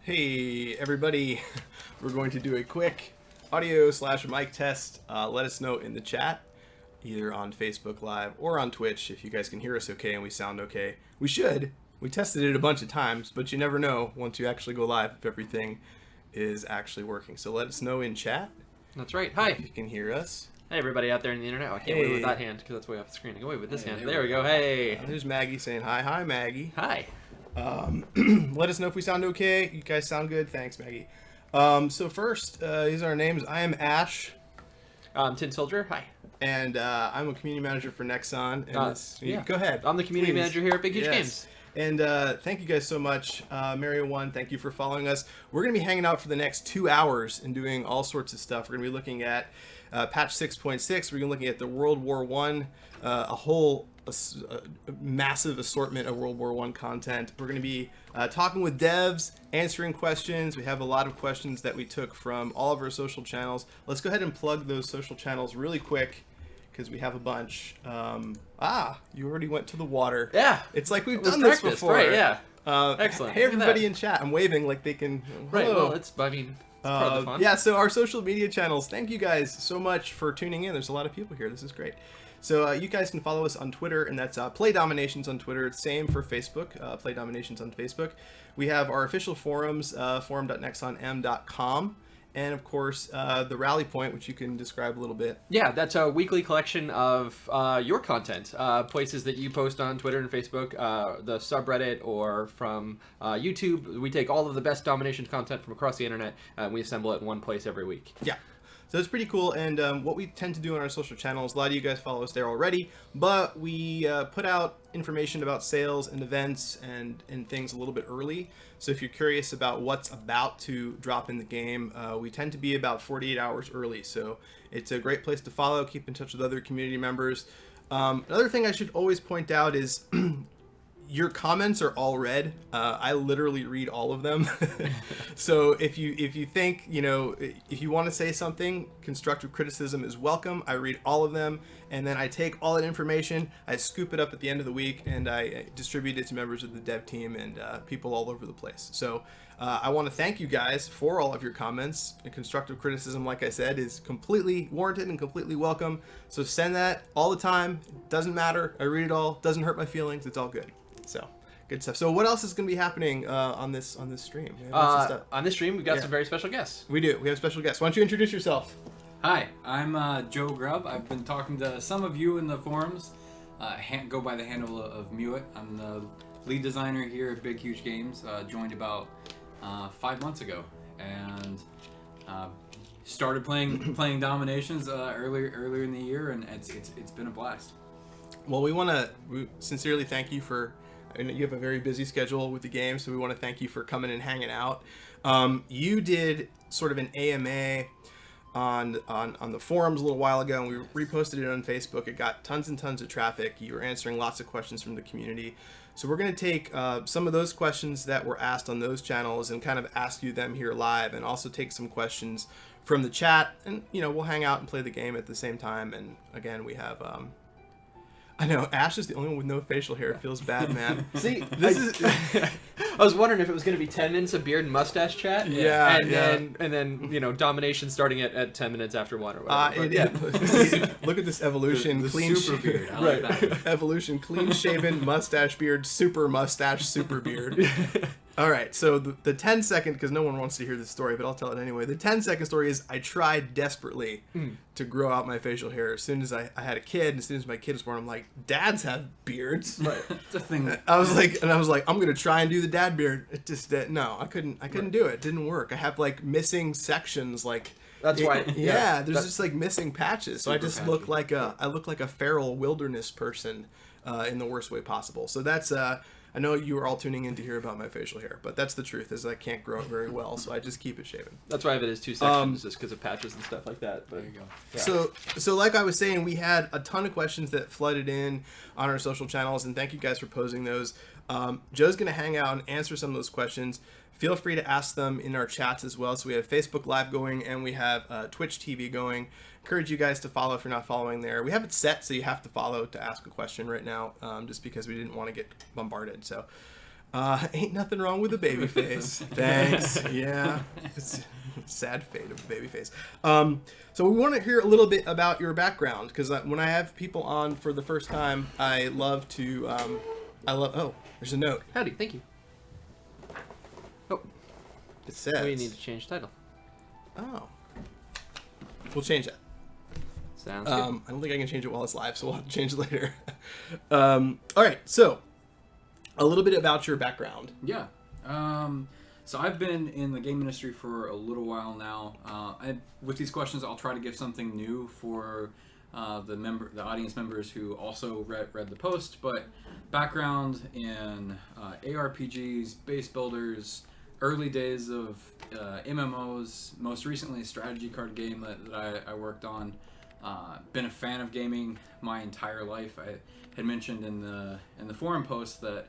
Hey everybody, we're going to do a quick audio/mic test. Let us know in the chat, either on Facebook Live or on Twitch, if you guys can hear us okay and we sound okay. We should. We tested it a bunch of times, but you never know once you actually go live if everything is actually working. So let us know in chat. That's right. Hi. If you can hear us. Hey, everybody out there in the internet. Oh, I can't wave with that hand because that's way off the screen. I can wave with this hand. There we go. Hey. There's Maggie saying hi. Hi, Maggie. Hi. Let us know if we sound okay. You guys sound good. Thanks, Maggie. So first, these are our names. I am Ash. Tin Soldier. Hi. And I'm a community manager for Nexon. And go ahead. I'm the community manager here at Big Huge Yes. Games. And thank you guys so much. Mario1, thank you for following us. We're going to be hanging out for the next 2 hours and doing all sorts of stuff. We're going to be looking at patch 6.6. We're going to be looking at the World War I, a massive assortment of World War I content. We're going to be talking with devs, answering questions. We have a lot of questions that we took from all of our social channels. Let's go ahead and plug those social channels really quick, because we have a bunch. You already went to the water. Yeah. It's like we've done this before. Right, yeah. Excellent. Hey, everybody in chat. I'm waving like they can. Right, Hello. well, it's part of the fun. Yeah, so our social media channels, thank you guys so much for tuning in. There's a lot of people here. This is great. So you guys can follow us on Twitter, and that's Play DomiNations on Twitter. It's same for Facebook, Play DomiNations on Facebook. We have our official forums, forum.nexonm.com. And of course, the Rally Point, which you can describe a little bit. Yeah, that's a weekly collection of your content, places that you post on Twitter and Facebook, the subreddit, or from YouTube. We take all of the best DomiNations content from across the internet, and we assemble it in one place every week. Yeah. So it's pretty cool, and what we tend to do on our social channels, a lot of you guys follow us there already, but we put out information about sales and events and things a little bit early. So if you're curious about what's about to drop in the game, we tend to be about 48 hours early. So it's a great place to follow, keep in touch with other community members. Another thing I should always point out is your comments are all read. I literally read all of them. So if you think, if you want to say something, constructive criticism is welcome. I read all of them, and then I take all that information, I scoop it up at the end of the week, and I distribute it to members of the dev team and people all over the place. So I want to thank you guys for all of your comments. And constructive criticism, like I said, is completely warranted and completely welcome. So send that all the time. Doesn't matter. I read it all. Doesn't hurt my feelings. It's all good. So good stuff. So what else is going to be happening on this stream? On this stream, we've got some very special guests. We do. We have special guests. Why don't you introduce yourself? Hi, I'm Joe Grubb. I've been talking to some of you in the forums. Go by the handle of Mewit. I'm the lead designer here at Big Huge Games. Joined about 5 months ago, and started playing DomiNations earlier in the year, and it's been a blast. Well, we sincerely thank you for. And you have a very busy schedule with the game, so we want to thank you for coming and hanging out. You did sort of an AMA on the forums a little while ago, and we reposted it on Facebook. It got tons and tons of traffic. You were answering lots of questions from the community. So we're going to take some of those questions that were asked on those channels and kind of ask you them here live, and also take some questions from the chat. And, we'll hang out and play the game at the same time. And again, we have... I know, Ash is the only one with no facial hair. It feels bad, man. See, I was wondering if it was going to be 10 minutes of beard and mustache chat. Yeah, and then DomiNation starting at 10 minutes after 1 or whatever. Look at this evolution. The clean super beard. I like that. Evolution, clean shaven, mustache beard, super mustache, super beard. All right, so the 10-second, because no one wants to hear this story, but I'll tell it anyway. The 10-second story is I tried desperately to grow out my facial hair. As soon as I had a kid, and as soon as my kid was born, I'm like, dads have beards. Right. It's a thing. I was like, I'm gonna try and do the dad beard. It just no, I couldn't do it. It didn't work. I have like missing sections, like. That's why. Yeah, there's just like missing patches. So I just look like a feral wilderness person, in the worst way possible. So that's I know you are all tuning in to hear about my facial hair, but that's the truth, is I can't grow it very well, so I just keep it shaven. That's why I have it as 2 sections, just because of patches and stuff like that. But, There you go. Yeah. So like I was saying, we had a ton of questions that flooded in on our social channels, and thank you guys for posing those. Joe's going to hang out and answer some of those questions. Feel free to ask them in our chats as well. So we have Facebook Live going, and we have Twitch TV going. Encourage you guys to follow if you're not following there. We have it set so you have to follow to ask a question right now, just because we didn't want to get bombarded. So Ain't nothing wrong with a baby face. Thanks. Yeah. It's sad fate of a baby face. So we want to hear a little bit about your background, because when I have people on for the first time, I love to, oh, there's a note. Howdy, thank you. Oh, It says. we need to change title. Oh. We'll change that. Sounds good. I don't think I can change it while it's live, so we'll have to change it later. All right, so a little bit about your background. Yeah. So I've been in the game industry for a little while now. With these questions, I'll try to give something new for the audience members who also read the post. But background in ARPGs, base builders, early days of MMOs, most recently a strategy card game that I worked on. Been a fan of gaming my entire life. I had mentioned in the forum post that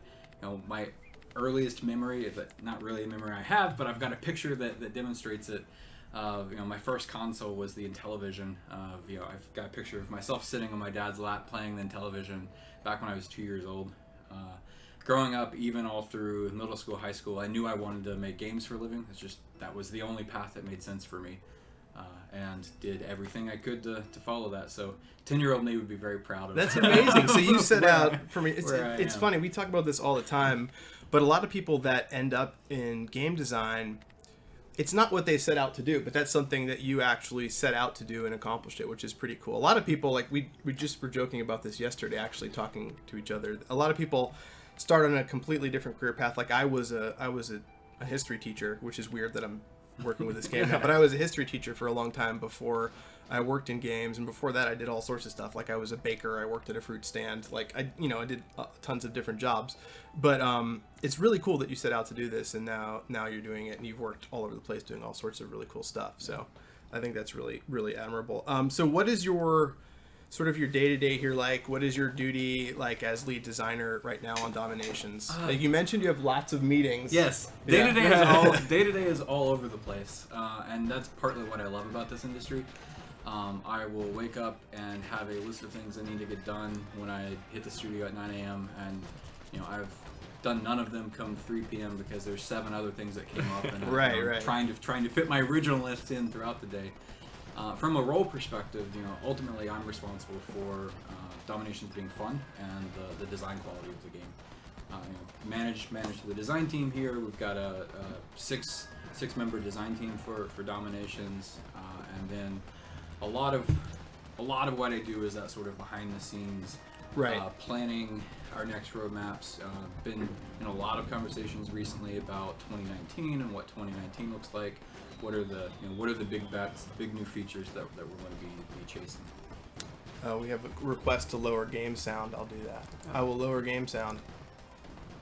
my earliest memory, not really a memory I have, but I've got a picture that demonstrates it. My first console was the Intellivision. I've got a picture of myself sitting on my dad's lap playing the Intellivision back when I was 2 years old. Growing up, even all through middle school, high school, I knew I wanted to make games for a living. That was the only path that made sense for me. And did everything I could to follow that. So 10-year-old me would be very proud of That's amazing. So you set out for me. It's am. funny. We talk about this all the time, but a lot of people that end up in game design, it's not what they set out to do, but that's something that you actually set out to do and accomplished it, which is pretty cool. A lot of people, like we just were joking about this yesterday, actually talking to each other. A lot of people start on a completely different career path. Like I was a history teacher, which is weird that I'm working with this game now, but I was a history teacher for a long time before I worked in games, and before that I did all sorts of stuff. Like I was a baker, I worked at a fruit stand, like I did tons of different jobs. But it's really cool that you set out to do this, and now you're doing it, and you've worked all over the place doing all sorts of really cool stuff. So I think that's really, really admirable. So what is your sort of your day-to-day here like? What is your duty like as lead designer right now on DomiNations? Like you mentioned, you have lots of meetings. Yes, day to day is all over the place, and that's partly what I love about this industry. I will wake up and have a list of things I need to get done when I hit the studio at 9 a.m. and I've done none of them come 3 p.m. because there's 7 other things that came up, and right. trying to fit my original list in throughout the day. From a role perspective, ultimately I'm responsible for DomiNations being fun and the design quality of the game. Manage the design team here. We've got a six-member design team for DomiNations, and then a lot of what I do is that sort of behind the scenes, planning our next roadmaps. Been in a lot of conversations recently about 2019 and what 2019 looks like. What are the big bets, the big new features that we're going to be chasing? We have a request to lower game sound. I'll do that. I will lower game sound.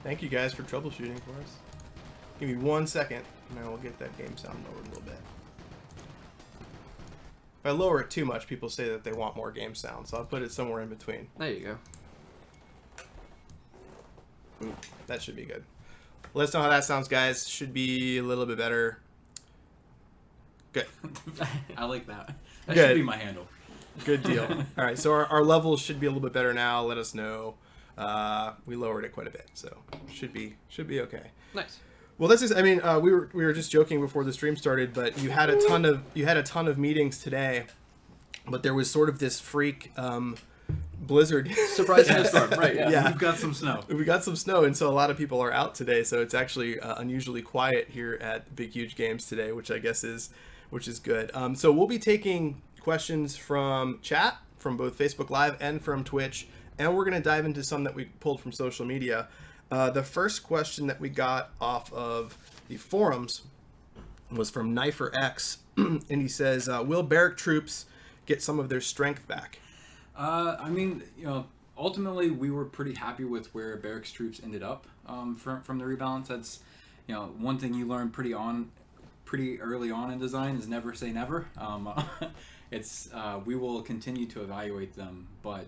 Thank you guys for troubleshooting for us. Give me 1 second, and then we'll get that game sound lowered a little bit. If I lower it too much, people say that they want more game sound, so I'll put it somewhere in between. There you go. Ooh, that should be good. Let us know how that sounds, guys. Should be a little bit better. Good. I like that. That Good. should be my handle. Good deal. All right, so our levels should be a little bit better now. Let us know. We lowered it quite a bit, so should be okay. Nice. Well, this is. I mean, we were just joking before the stream started, but you had a ton of meetings today, but there was sort of this freak blizzard. Surprise snowstorm, right? Yeah. We've got some snow. We got some snow, and so a lot of people are out today. So it's actually unusually quiet here at Big Huge Games today, which I guess is good. So we'll be taking questions from chat, from both Facebook Live and from Twitch, and we're going to dive into some that we pulled from social media. The first question that we got off of the forums was from Knifer X, and he says, "Will barrack troops get some of their strength back?" I mean, ultimately we were pretty happy with where barracks troops ended up from the rebalance. That's one thing you learn pretty early on in design is never say never. We will continue to evaluate them, but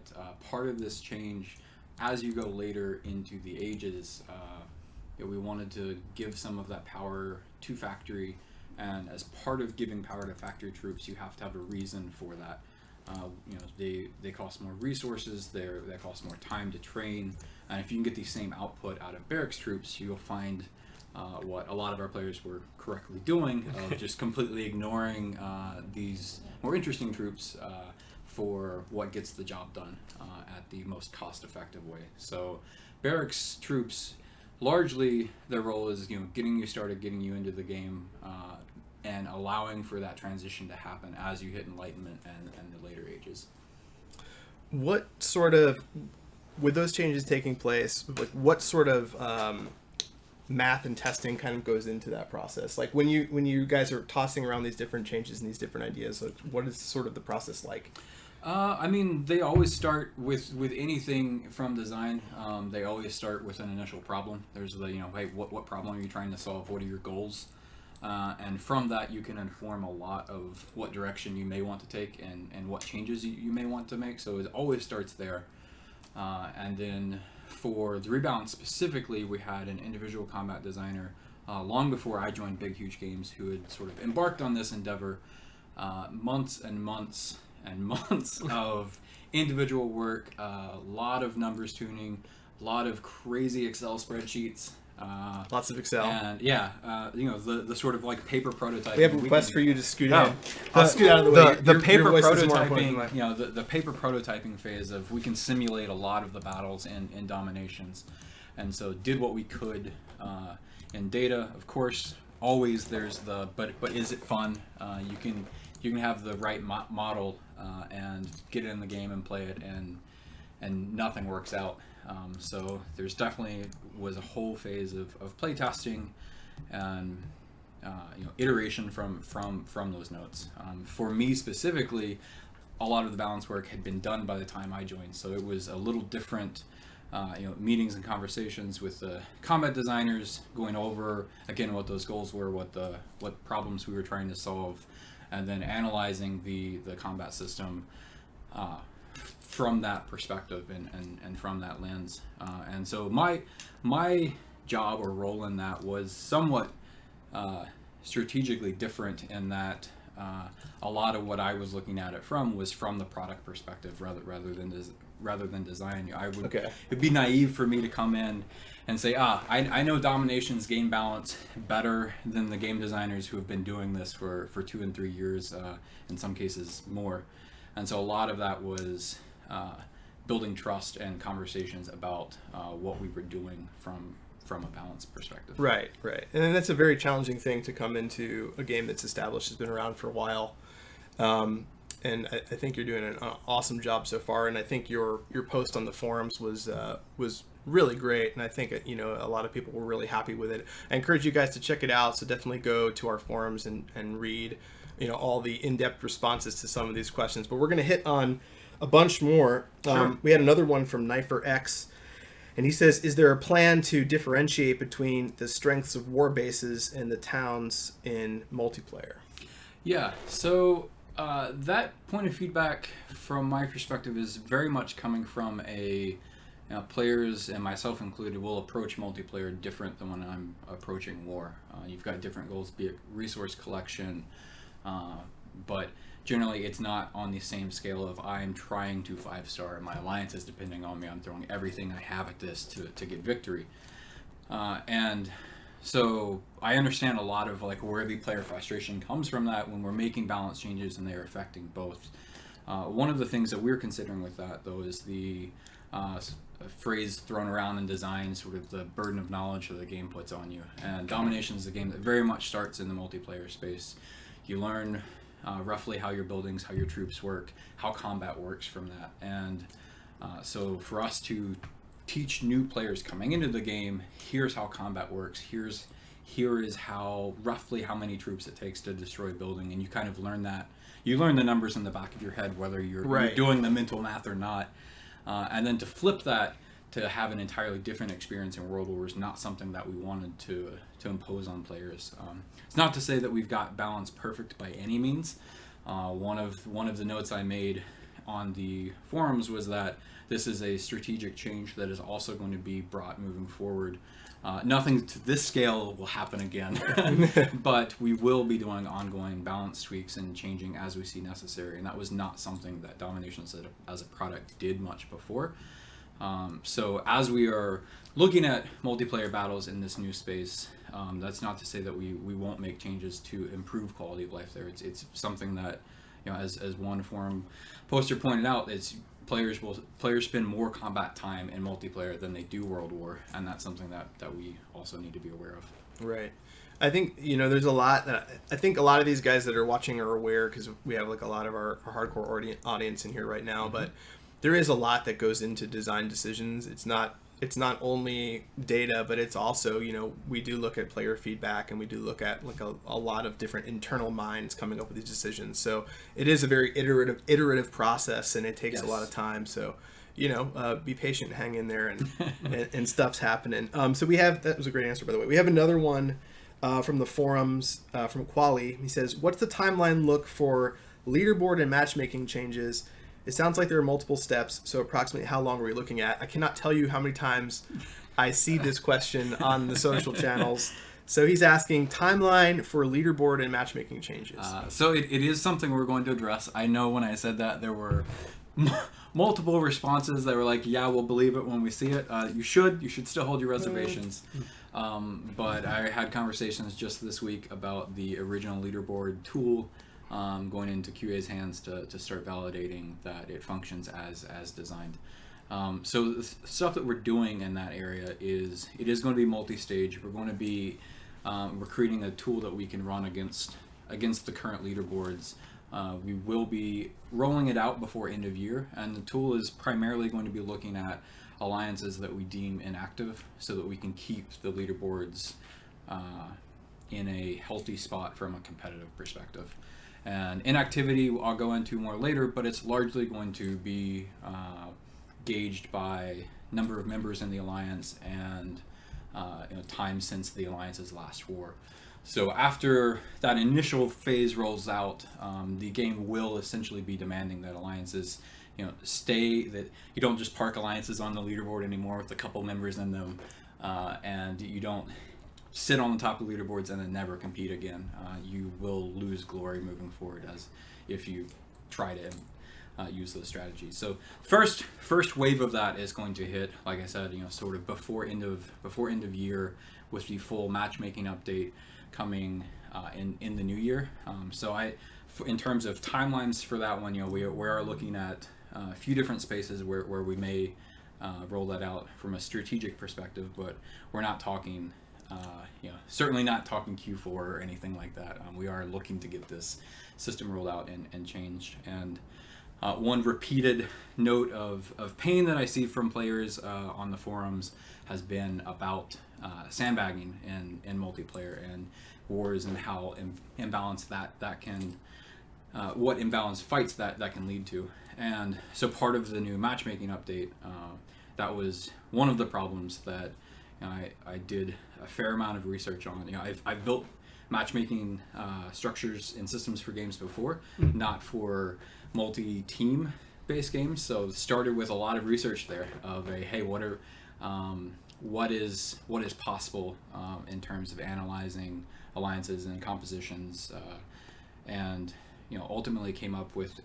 part of this change as you go later into the ages, we wanted to give some of that power to factory, and as part of giving power to factory troops, you have to have a reason for that. They cost more resources, they cost more time to train, And if you can get the same output out of barracks troops, you'll find what a lot of our players were correctly doing, of just completely ignoring these more interesting troops for what gets the job done at the most cost-effective way. So barracks troops, largely their role is, getting you started, getting you into the game, and allowing for that transition to happen as you hit Enlightenment and the later ages. What sort of, with those changes taking place, like what sort of math and testing kind of goes into that process? Like when you guys are tossing around these different changes and these different ideas, like what is sort of the process like? I mean, they always start with anything from design. They always start with an initial problem. There's the, hey, what problem are you trying to solve? What are your goals? And from that, you can inform a lot of what direction you may want to take and what changes you may want to make. So it always starts there. And then for the rebalance specifically, we had an individual combat designer long before I joined Big Huge Games, who had sort of embarked on this endeavor. Months and months and months of individual work, a lot of numbers tuning, a lot of crazy Excel spreadsheets. Lots of Excel. And the sort of like paper prototyping. We have a request for you to scoot in. I'll scoot out of the way. The paper voice is more important prototyping, than mine. the paper prototyping phase of we can simulate a lot of the battles in DomiNations, and so did what we could in data. Of course, always there's the but is it fun? You can have the right model and get it in the game and play it, and nothing works out. So there's definitely was a whole phase of play testing and iteration from those notes. For me specifically, a lot of the balance work had been done by the time I joined, so it was a little different. Meetings and conversations with the combat designers, going over again what those goals were, what problems we were trying to solve, and then analyzing the combat system from that perspective and from that lens. And so my job or role in that was somewhat strategically different in that a lot of what I was looking at it was from the product perspective rather than design. It'd be naive for me to come in and say, I know DomiNations game balance better than the game designers who have been doing this for 2 and 3 years, in some cases more. And so a lot of that was building trust and conversations about what we were doing from a balance perspective. Right. And then that's a very challenging thing to come into a game that's established, has been around for a while. And I think you're doing an awesome job so far. And I think your post on the forums was really great. And I think, a lot of people were really happy with it. I encourage you guys to check it out. So definitely go to our forums and read, all the in-depth responses to some of these questions. But we're going to hit on a bunch more. Sure. We had another one from Knifer X. And he says, is there a plan to differentiate between the strengths of war bases and the towns in multiplayer? Yeah, so that point of feedback from my perspective is very much coming from players, and myself included, will approach multiplayer different than when I'm approaching war. You've got different goals, be it resource collection, but generally it's not on the same scale of I'm trying to 5-star and my alliance is depending on me. I'm throwing everything I have at this to get victory. And so I understand a lot of where the player frustration comes from that when we're making balance changes and they're affecting both. One of the things that we're considering with that though is the phrase thrown around in design, sort of the burden of knowledge that the game puts on you. And DomiNations is a game that very much starts in the multiplayer space. You learn roughly how your buildings, how your troops work, how combat works from that. And so for us to teach new players coming into the game, here's how combat works, here is roughly how many troops it takes to destroy a building, and you kind of learn that. You learn the numbers in the back of your head, whether you're doing the mental math or not. And then to flip that to have an entirely different experience in World War is not something that we wanted to impose on players. It's not to say that we've got balance perfect by any means. One of the notes I made on the forums was that this is a strategic change that is also going to be brought moving forward. Nothing to this scale will happen again, but we will be doing ongoing balance tweaks and changing as we see necessary. And that was not something that DomiNations as a product did much before. So as we are looking at multiplayer battles in this new space, that's not to say that we won't make changes to improve quality of life there. It's something that, as one forum poster pointed out, it's players spend more combat time in multiplayer than they do World War, and that's something that we also need to be aware of. Right. I think, there's a lot that I think a lot of these guys that are watching are aware, because we have like a lot of our hardcore audience in here right now, but there is a lot that goes into design decisions. It's not only data, but it's also, we do look at player feedback, and we do look at like a lot of different internal minds coming up with these decisions. So it is a very iterative process, and it takes a lot of time. So, be patient, hang in there, and stuff's happening. So that was a great answer, by the way. We have another one from the forums, from Quali. He says, what's the timeline look for leaderboard and matchmaking changes? It sounds like there are multiple steps, so approximately how long are we looking at? I cannot tell you how many times I see this question on the social channels. So he's asking timeline for leaderboard and matchmaking changes. So it is something we're going to address. I know when I said that, there were multiple responses that were like, yeah, we'll believe it when we see it. You should still hold your reservations. But I had conversations just this week about the original leaderboard tool going into QA's hands to start validating that it functions as designed. So the stuff that we're doing in that area is going to be multi-stage. We're going to be we're creating a tool that we can run against the current leaderboards. We will be rolling it out before end of year, and the tool is primarily going to be looking at alliances that we deem inactive, so that we can keep the leaderboards in a healthy spot from a competitive perspective. And inactivity I'll go into more later, but it's largely going to be gauged by number of members in the alliance and time since the alliance's last war. So after that initial phase rolls out, the game will essentially be demanding that alliances stay, that you don't just park alliances on the leaderboard anymore with a couple members in them, and you don't sit on the top of leaderboards and then never compete again. You will lose glory moving forward as if you try to use those strategies. So first wave of that is going to hit, like I said, sort of before end of year, with the full matchmaking update coming in the new year. In terms of timelines for that one, we are looking at a few different spaces where we may roll that out from a strategic perspective, but we're not talking, certainly not talking Q4 or anything like that. We are looking to get this system rolled out and changed. And one repeated note of pain that I see from players on the forums has been about sandbagging in multiplayer and wars, and how imbalanced that can, what imbalance fights that can lead to. And so part of the new matchmaking update, that was one of the problems that I did a fair amount of research on. I've built matchmaking structures and systems for games before, not for multi-team based games. So started with a lot of research there of hey, what is possible in terms of analyzing alliances and compositions, and ultimately came up with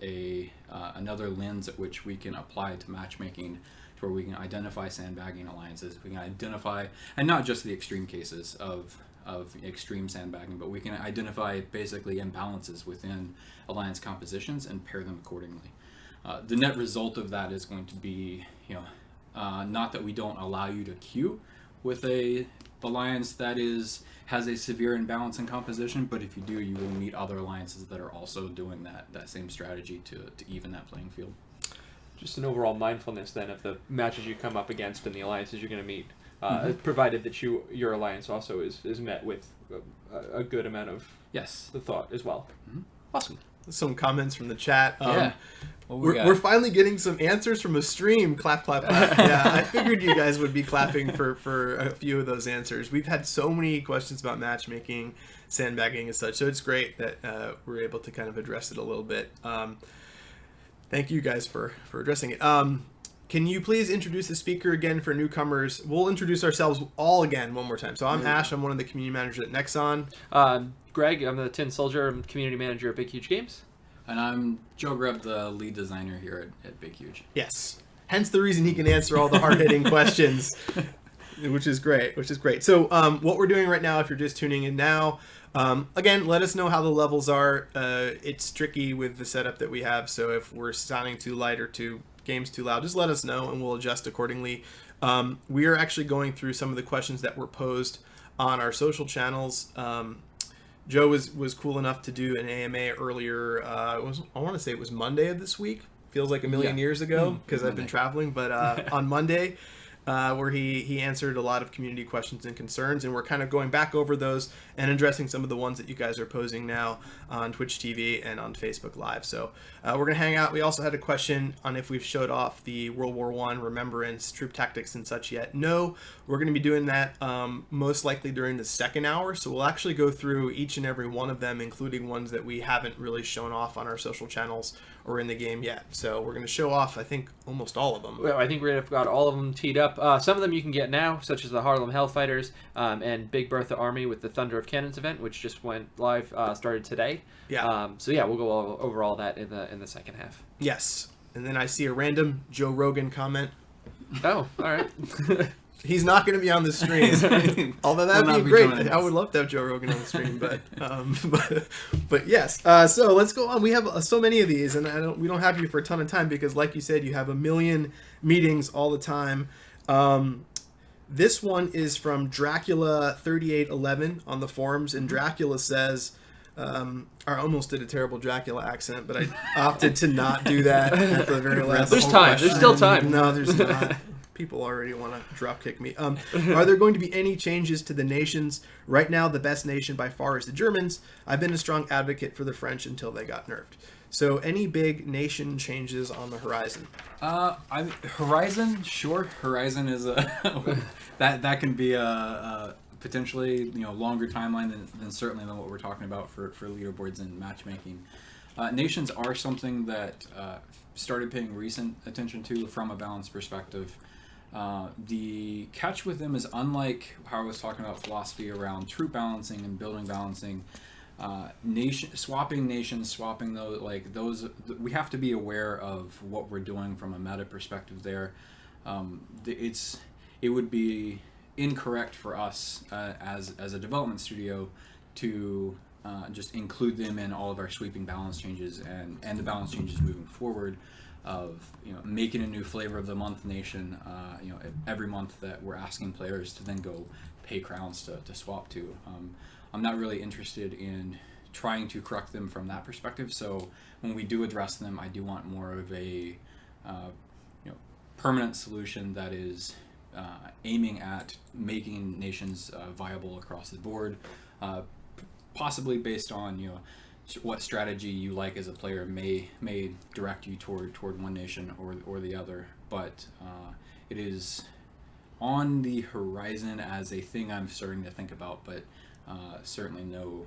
another lens at which we can apply to matchmaking, to where we can identify sandbagging alliances. We can identify, and not just the extreme cases of extreme sandbagging, but we can identify basically imbalances within alliance compositions and pair them accordingly. The net result of that is going to be, not that we don't allow you to queue with a alliance that has a severe imbalance in composition, but if you do, you will meet other alliances that are also doing that same strategy to even that playing field. Just an overall mindfulness then of the matches you come up against and the alliances you're going to meet, provided that your alliance also is met with a good amount of the thought as well. Awesome. Some comments from the chat. Yeah. We're finally getting some answers from a stream. Clap, clap, clap. Yeah, I figured you guys would be clapping for a few of those answers. We've had so many questions about matchmaking, sandbagging, and such, so it's great that we're able to kind of address it a little bit. Thank you guys for addressing it. Can you please introduce the speaker again for newcomers? We'll introduce ourselves all again one more time. So I'm Ash. I'm one of the community managers at Nexon. Greg, I'm the Tin Soldier. I'm community manager at Big Huge Games. And I'm Joe Grubb, the lead designer here at Big Huge. Yes. hence the reason he can answer all the hard-hitting questions, which is great. So what we're doing right now, if you're just tuning in now, again, let us know how the levels are. It's tricky with the setup that we have, so if we're sounding too light or games too loud, just let us know and we'll adjust accordingly. We are actually going through some of the questions that were posed on our social channels. Joe was cool enough to do an AMA earlier. I want to say it was Monday of this week. Feels like a million years ago because I've been traveling, but on Monday, where he answered a lot of community questions and concerns, and we're kind of going back over those and addressing some of the ones that you guys are posing now on Twitch TV and on Facebook Live. So we're going to hang out. We also had a question on if we've showed off the World War I remembrance, troop tactics, and such yet. No, we're going to be doing that most likely during the second hour. So we'll actually go through each and every one of them, including ones that we haven't really shown off on our social channels or in the game yet. So we're going to show off, I think, almost all of them. Well, I think we've got all of them teed up. Some of them you can get now, such as the Harlem Hellfighters and Big Bertha Army with the Thunder of Cannons event, which just went live, started today. Yeah. So yeah, we'll go over all that in the second half. Yes. And then I see a random Joe Rogan comment. Oh, all right. He's not going to be on the stream, although that'd be great. I would love to have Joe Rogan on the stream, but yes. So let's go on. We have so many of these, and we don't have you for a ton of time because, like you said, you have a million meetings all the time. This one is from Dracula3811 on the forums, and Dracula says, I almost did a terrible Dracula accent, but I opted to not do that at the very last. There's time. There's still time. No, there's not. People already want to drop kick me. Are there going to be any changes to the nations? Right now, the best nation by far is the Germans. I've been a strong advocate for the French until they got nerfed. So, any big nation changes on the horizon? Horizon, sure. Horizon is that can be a potentially longer timeline than certainly than what we're talking about for leaderboards and matchmaking. Nations are something that started paying recent attention to from a balance perspective. The catch with them is, unlike how I was talking about philosophy around troop balancing and building balancing, swapping nations, those, we have to be aware of what we're doing from a meta perspective there. It would be incorrect for us as a development studio to just include them in all of our sweeping balance changes and the balance changes moving forward, of making a new flavor of the month nation every month that we're asking players to then go pay crowns to swap to. I'm not really interested in trying to correct them from that perspective, so when we do address them, I do want more of a permanent solution that is aiming at making nations viable across the board, possibly based on what strategy you like as a player may direct you toward one nation or the other, but it is on the horizon as a thing I'm starting to think about, but certainly no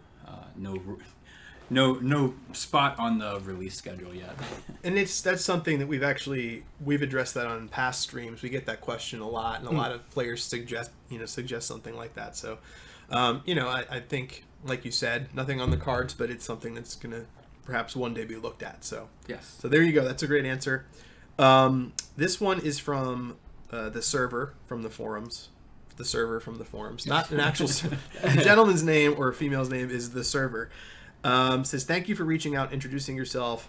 spot on the release schedule yet. And that's something that we've addressed that on past streams. We get that question a lot, and a lot of players suggest something like that. So I think, like you said, nothing on the cards, but it's something that's going to perhaps one day be looked at. So yes. So there you go. That's a great answer. This one is from the server from the forums. The server from the forums, not an actual gentleman's name or a female's name is the server. Says, thank you for reaching out, introducing yourself.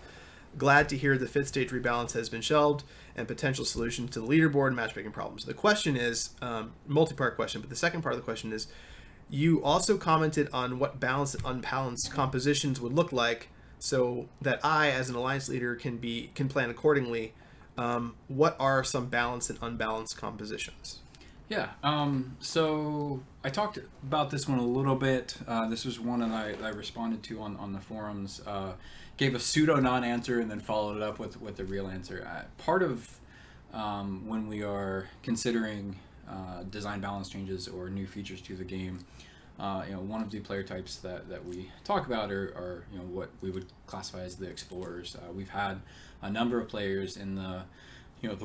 Glad to hear the fifth stage rebalance has been shelved and potential solutions to the leaderboard and matchmaking problems. The question is multi-part question, but the second part of the question is, you also commented on what balanced and unbalanced compositions would look like, so that I, as an alliance leader, can plan accordingly. What are some balanced and unbalanced compositions? Yeah, so I talked about this one a little bit. This was one that I responded to on the forums. Gave a pseudo non-answer and then followed it up with the real answer. Part of when we are considering design balance changes or new features to the game, one of the player types that we talk about are what we would classify as the explorers. We've had a number of players in the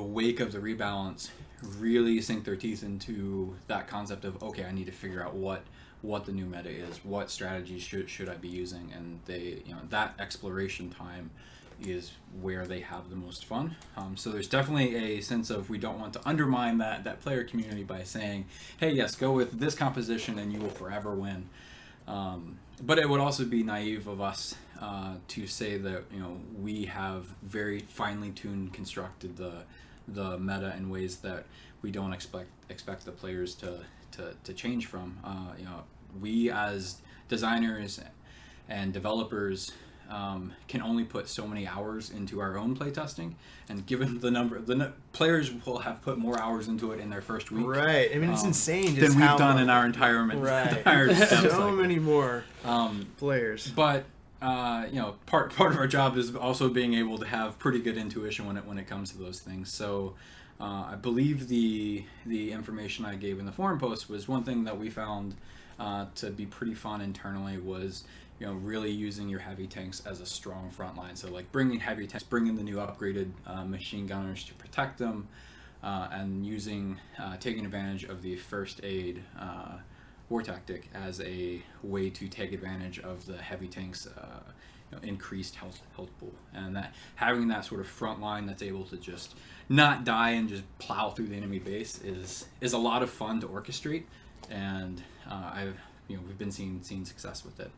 wake of the rebalance really sink their teeth into that concept of, okay, I need to figure out what the new meta is, what strategies should I be using, and they that exploration time is where they have the most fun. So there's definitely a sense of we don't want to undermine that player community by saying, hey, yes, go with this composition and you will forever win. But it would also be naive of us to say that we have very finely tuned constructed the meta in ways that we don't expect the players to change from. We as designers and developers can only put so many hours into our own playtesting, and given the number, players will have put more hours into it in their first week. Right. I mean, it's insane. Than we've done in our entire so many more players. But part of our job is also being able to have pretty good intuition when it comes to those things. So I believe the information I gave in the forum post was one thing that we found to be pretty fun internally was really using your heavy tanks as a strong front line. So like bringing heavy tanks, bringing the new upgraded machine gunners to protect them, and taking advantage of the first aid war tactic as a way to take advantage of the heavy tanks increased health pool, and that having that sort of front line that's able to just not die and just plow through the enemy base is a lot of fun to orchestrate, and we've been seeing success with it.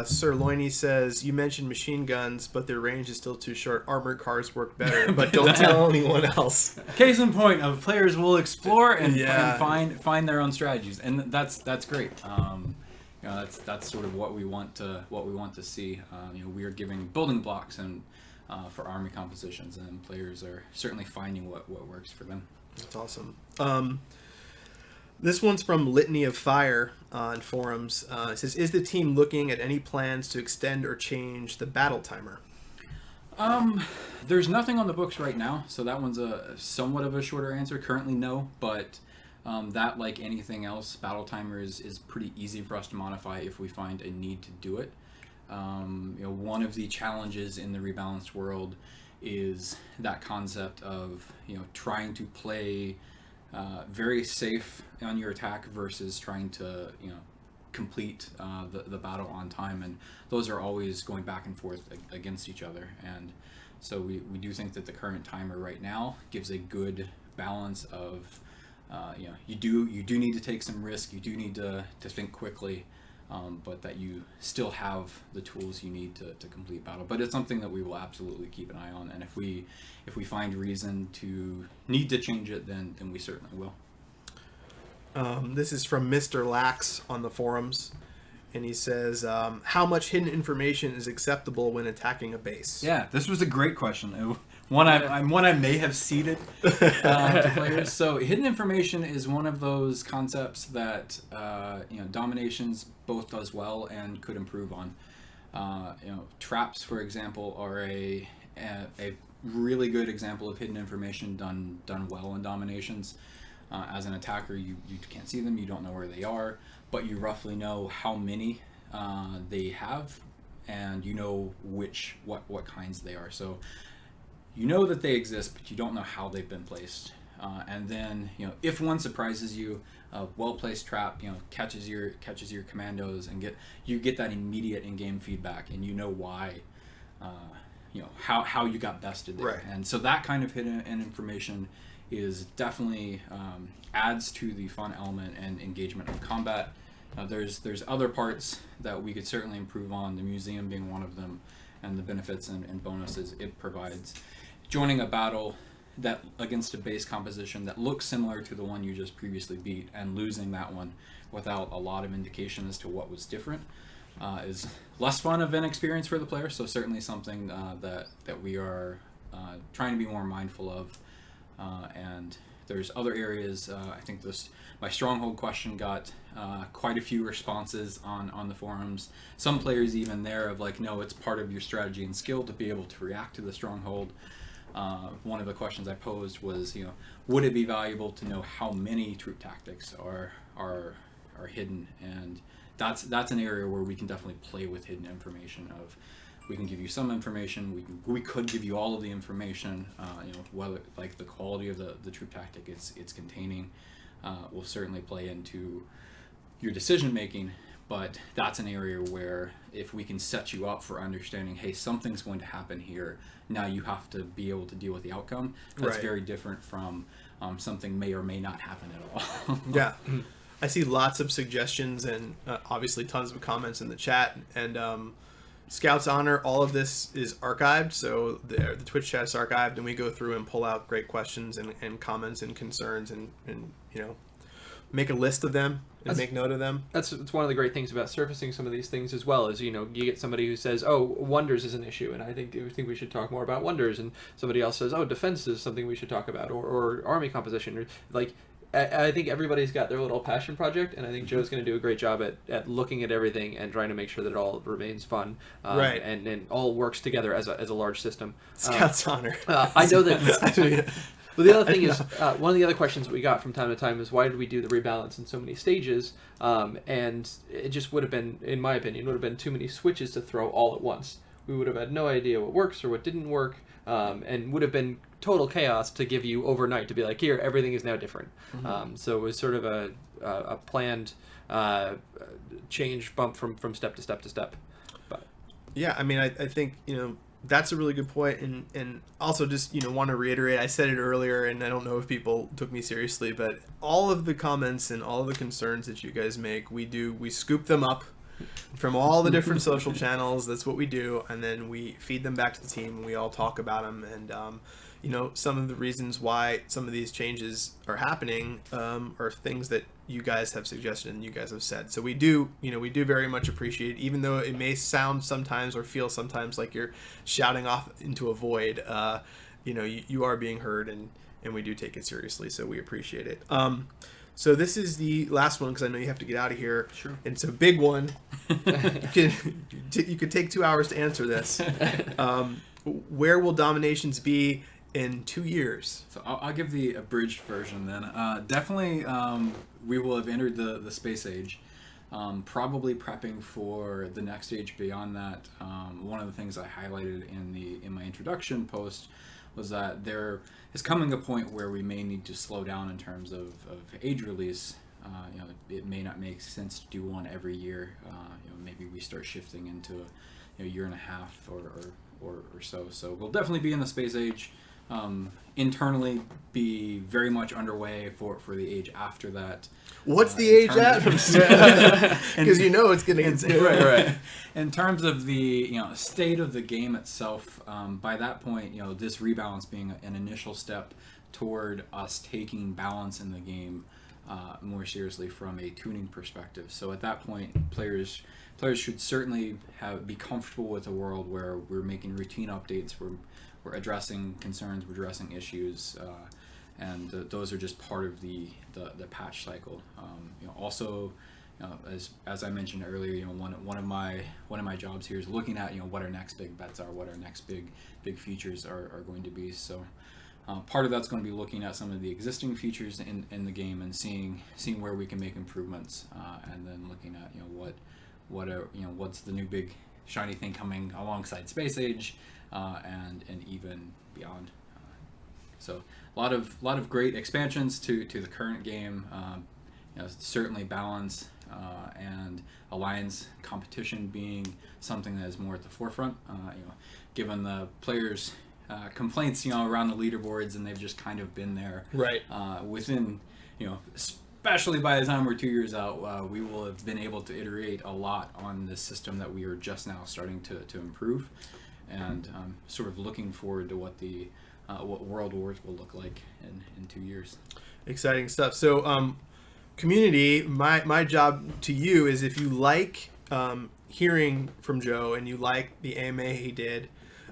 Sir Loiney says, you mentioned machine guns, but their range is still too short. Armored cars work better, but don't tell anyone else. Case in point of players will explore and find their own strategies, and that's great. That's sort of what we want to see. We are giving building blocks and for army compositions, and players are certainly finding what works for them. That's awesome. This one's from Litany of Fire on forums. It says, is the team looking at any plans to extend or change the battle timer? There's nothing on the books right now, so that one's a somewhat of a shorter answer. Currently, no, but that, like anything else, battle timer is pretty easy for us to modify if we find a need to do it. One of the challenges in the rebalanced world is that concept of trying to play very safe on your attack versus trying to complete the battle on time, and those are always going back and forth against each other. And so we do think that the current timer right now gives a good balance of you do need to take some risk, you do need to think quickly, but that you still have the tools you need to complete battle. But it's something that we will absolutely keep an eye on, and if we find reason to need to change it, then we certainly will. This is from Mr. Lax on the forums, and he says, how much hidden information is acceptable when attacking a base? Yeah, this was a great question. One I may have seeded to players. So hidden information is one of those concepts that DomiNations both does well and could improve on. Traps, for example, are a really good example of hidden information done well in DomiNations. As an attacker, you can't see them, you don't know where they are, but you roughly know how many they have, and you know what kinds they are. So you know that they exist, but you don't know how they've been placed. And then if one surprises you, a well-placed trap catches your commandos, and you get that immediate in-game feedback, and you know why, how you got bested there. Right. And so that kind of hidden information is definitely adds to the fun element and engagement of combat. There's other parts that we could certainly improve on, the museum being one of them, and the benefits and bonuses it provides. Joining a battle that against a base composition that looks similar to the one you just previously beat, and losing that one without a lot of indication as to what was different is less fun of an experience for the player. So certainly something that we are trying to be more mindful of. And there's other areas. I think my stronghold question got quite a few responses on the forums. Some players even there of like, no, it's part of your strategy and skill to be able to react to the stronghold. One of the questions I posed was, would it be valuable to know how many troop tactics are hidden? And that's an area where we can definitely play with hidden information. We can give you some information. We could give you all of the information. Whether like the quality of the troop tactic it's containing will certainly play into your decision making. but that's an area where if we can set you up for understanding, hey, something's going to happen here, now you have to be able to deal with the outcome. That's very different from something may or may not happen at all. Yeah. I see lots of suggestions and obviously tons of comments in the chat. And Scout's Honor, all of this is archived. So the Twitch chat is archived, and we go through and pull out great questions and comments and concerns and make a list of them and make note of them. It's one of the great things about surfacing some of these things as well, is you get somebody who says, oh, wonders is an issue, and I think we should talk more about wonders, and somebody else says, oh, defense is something we should talk about, or army composition, or like. I think everybody's got their little passion project, and I think Joe's going to do a great job at looking at everything and trying to make sure that it all remains fun, and all works together as a large system. Scout's Honor. I know that. Well, the other thing is, one of the other questions we got from time to time is, why did we do the rebalance in so many stages? And it just would have been, in my opinion, too many switches to throw all at once. We would have had no idea what works or what didn't work, and would have been total chaos to give you overnight to be like, here, everything is now different. So it was sort of a planned change bump from step to step to step. But yeah, I mean, I think that's a really good point, and also just want to reiterate, I said it earlier, and I don't know if people took me seriously, but all of the comments and all of the concerns that you guys make, we scoop them up from all the different social channels. That's what we do, and then we feed them back to the team, and we all talk about them. And some of the reasons why some of these changes are happening are things that you guys have suggested and you guys have said. So we do very much appreciate it, even though it may sound sometimes or feel sometimes like you're shouting off into a void. You are being heard, and we do take it seriously. So we appreciate it. So this is the last one, because I know you have to get out of here. Sure. It's a big one. You could take 2 hours to answer this. Where will DomiNations be in 2 years? So I'll give the abridged version then. Definitely, we will have entered the space age. Probably prepping for the next stage beyond that. One of the things I highlighted in my introduction post was that there is coming a point where we may need to slow down in terms of age release. It may not make sense to do one every year. Maybe we start shifting into a year and a half or so. So we'll definitely be in the space age. Internally be very much underway for the age after that. What's the age at? Because it's going to get right. In terms of the state of the game itself, by that point, this rebalance being an initial step toward us taking balance in the game more seriously from a tuning perspective. So at that point, players should certainly be comfortable with a world where we're making routine updates, we're addressing concerns, we're addressing issues, and those are just part of the patch cycle. As I mentioned earlier, one of my jobs here is looking at what our next big bets are, what our next big features are going to be. So part of that's going to be looking at some of the existing features in the game and seeing where we can make improvements, and then looking at what's the new big shiny thing coming alongside Space Age, and even beyond. So a lot of great expansions to the current game. Certainly balance and alliance competition being something that is more at the forefront. Given the players' complaints, around the leaderboards, and they've just kind of been there. Right. Within, especially by the time we're 2 years out, we will have been able to iterate a lot on this system that we are just now starting to improve, and sort of looking forward to what World Wars will look like in 2 years. Exciting stuff. So, community, my job to you is, if you like hearing from Joe and you like the AMA he did,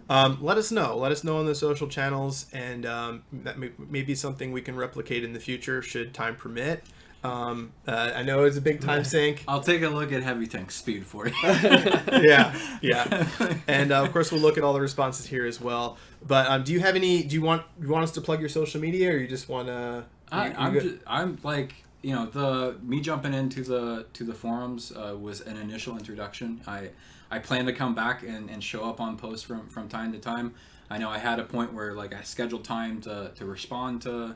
let us know. Let us know on the social channels, and that may be something we can replicate in the future should time permit. I know it's a big time sink. I'll take a look at Heavy Tank Speed for you. yeah. And of course, we'll look at all the responses here as well. But do you want us to plug your social media, or you just want to? I'm like, me jumping into the forums was an initial introduction. I plan to come back and show up on posts from time to time. I know I had a point where I scheduled time to respond to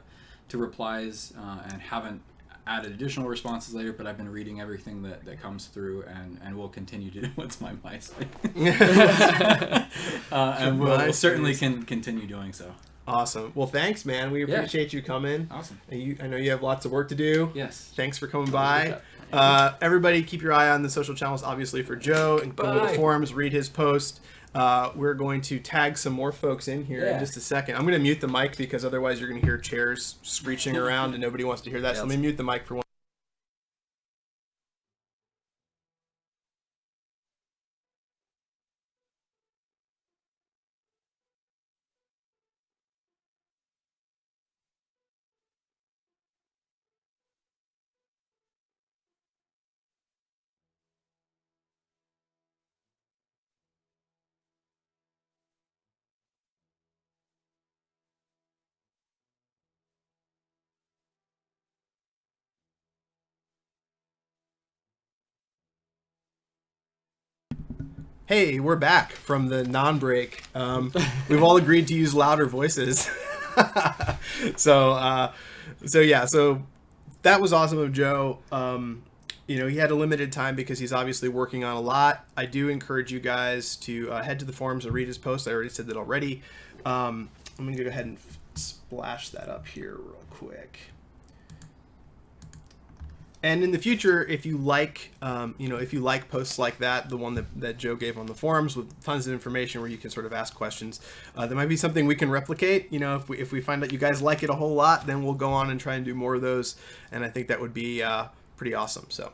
replies, and haven't added additional responses later, but I've been reading everything that comes through, and we'll continue to do what's my MySpace. And we'll certainly can continue doing so. Awesome. Well, thanks, man. We appreciate you coming. Awesome. And I know you have lots of work to do. Yes. Thanks for coming by. Everybody, keep your eye on the social channels, obviously, for Joe, and go to the forums, read his post. We're going to tag some more folks in here in just a second. I'm going to mute the mic because otherwise you're going to hear chairs screeching around and nobody wants to hear that. So let me mute the mic for one. Hey, we're back from the non-break. We've all agreed to use louder voices. So that was awesome of Joe. He had a limited time because he's obviously working on a lot. I do encourage you guys to head to the forums and read his post. I already said that already. I'm going to go ahead and splash that up here real quick. And in the future, if you like, posts like that, the one that Joe gave on the forums with tons of information where you can sort of ask questions, that might be something we can replicate. If we find that you guys like it a whole lot, then we'll go on and try and do more of those. And I think that would be pretty awesome. So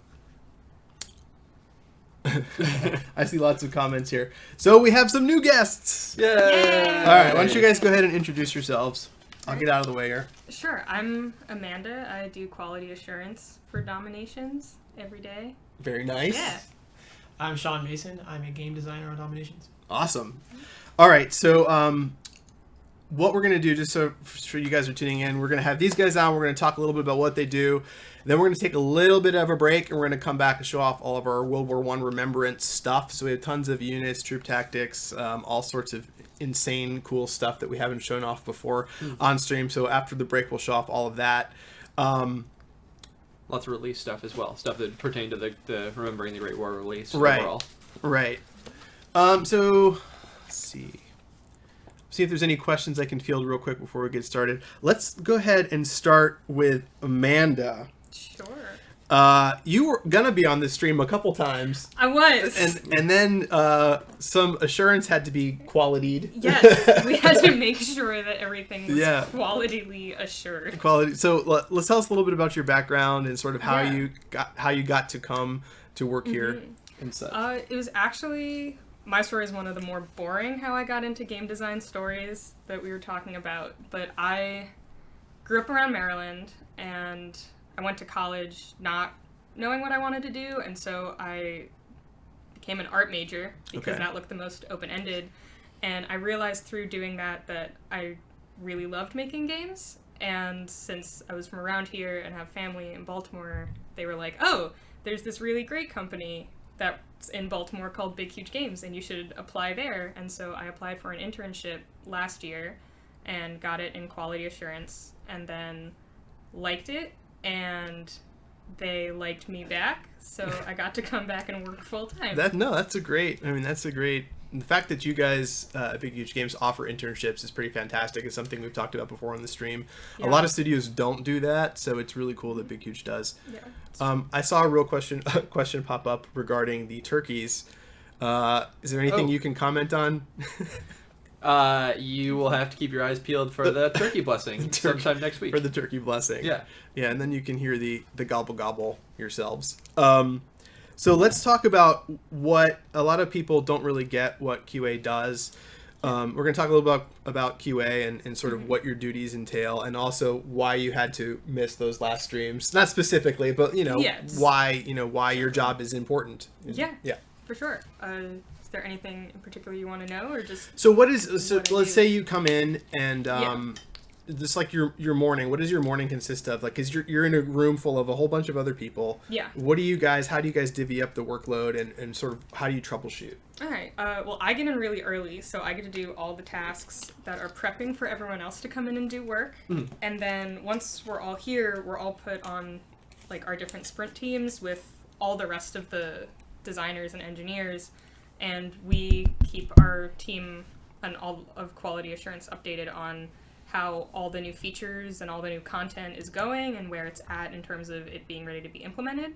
I see lots of comments here. So we have some new guests. Yay! All right, why don't you guys go ahead and introduce yourselves? I'll get out of the way here. Sure. I'm Amanda. I do quality assurance for DomiNations every day. Very nice. Yeah. I'm Sean Mason. I'm a game designer on DomiNations. Awesome. All right, so what we're going to do, just so you guys are tuning in, we're going to have these guys on. We're going to talk a little bit about what they do. Then we're going to take a little bit of a break, and we're going to come back and show off all of our World War I remembrance stuff. So we have tons of units, troop tactics, all sorts of insane, cool stuff that we haven't shown off before on stream. So after the break, we'll show off all of that. Lots of release stuff as well. Stuff that pertain to the Remembering the Great War release Right. overall. Right. So, let's see if there's any questions I can field real quick before we get started. Let's go ahead and start with Amanda. Sure. You were gonna be on this stream a couple times, I was. and then some assurance had to be qualityed. Yes, we had to make sure that everything was Yeah. qualityly assured. Quality. So let's tell us a little bit about your background and sort of how Yeah. you got to come to work here and such. It was actually, my story is one of the more boring how I got into game design stories that we were talking about. But I grew up around Maryland, and I went to college not knowing what I wanted to do, and so I became an art major because that looked the most open-ended. And I realized through doing that I really loved making games. And since I was from around here and have family in Baltimore, they were like, oh, there's this really great company that's in Baltimore called Big Huge Games, and you should apply there. And so I applied for an internship last year and got it in quality assurance, and then liked it, and they liked me back, so I got to come back and work full time. That's a great. The fact that you guys at Big Huge Games offer internships is pretty fantastic. It's something we've talked about before on the stream. Yeah. A lot of studios don't do that, so it's really cool that Big Huge does. Yeah. I saw a real question pop up regarding the turkeys. Is there anything you can comment on? You will have to keep your eyes peeled for the turkey blessing sometime next week. For the turkey blessing. Yeah. Yeah, and then you can hear the gobble gobble yourselves. So let's talk about what a lot of people don't really get what QA does. We're going to talk a little bit about QA and sort of what your duties entail, and also why you had to miss those last streams. Not specifically, but why your job is important. Yeah. Yeah. For sure. Is there anything in particular you want to know, or just? So what let's say you come in and just like your morning. What does your morning consist of? Like, because you're in a room full of a whole bunch of other people. Yeah. How do you guys divvy up the workload and sort of how do you troubleshoot? All right. Well, I get in really early, so I get to do all the tasks that are prepping for everyone else to come in and do work. And then once we're all here, we're all put on like our different sprint teams with all the rest of the designers and engineers, and we keep our team and all of quality assurance updated on how all the new features and all the new content is going and where it's at in terms of it being ready to be implemented.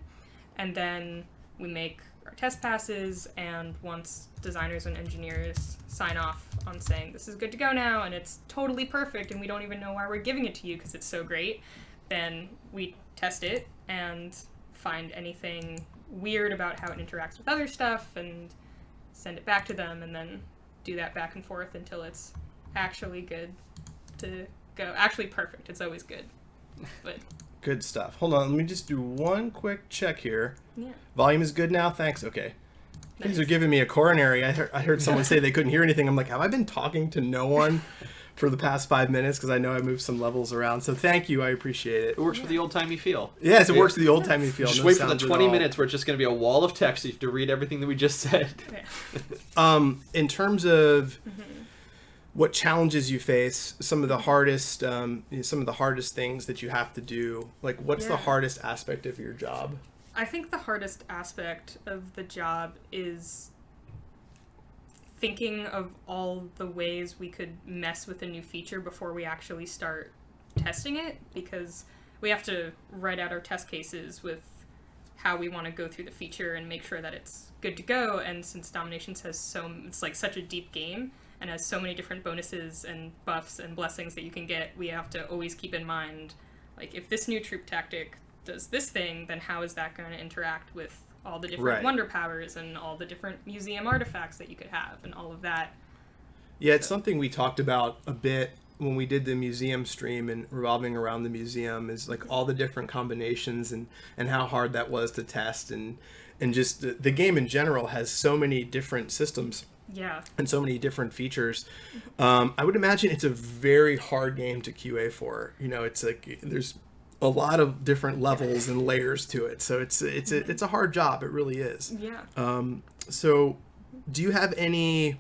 And then we make our test passes, and once designers and engineers sign off on saying this is good to go now and it's totally perfect and we don't even know why we're giving it to you because it's so great, then we test it and find anything weird about how it interacts with other stuff and send it back to them, and then do that back and forth until it's actually good to go. Actually perfect. It's always good. But Good stuff. Hold on, let me just do one quick check here. yeah. Volume is good now? Thanks. Okay. You guys Nice. are giving me a coronary. I heard someone say they couldn't hear anything. I'm like, have I been talking to no one for the past 5 minutes? Because I know I moved some levels around. So thank you. I appreciate it. It works for the old-timey feel. Yes, it works for the old-timey feel. Just No wait for the sounds at 20 all. minutes where it's just going to be a wall of text. So you have to read everything that we just said. Yeah. In terms of what challenges you face, some of the hardest things that you have to do, like what's the Yeah. hardest aspect of your job? I think the hardest aspect of the job is thinking of all the ways we could mess with a new feature before we actually start testing it, because we have to write out our test cases with how we want to go through the feature and make sure that it's good to go. And since DomiNations has it's like such a deep game and has so many different bonuses and buffs and blessings that you can get, we have to always keep in mind, like, if this new troop tactic does this thing, then how is that going to interact with all the different Right. wonder powers and all the different museum artifacts that you could have and all of that. Yeah, it's something we talked about a bit when we did the museum stream and revolving around the museum, is like all the different combinations and how hard that was to test, and just the game in general has so many different systems Yeah. and so many different features. I would imagine it's a very hard game to QA for. You know, it's like there's a lot of different levels and layers to it, so it's a hard job. It really is. Yeah. So, do you have any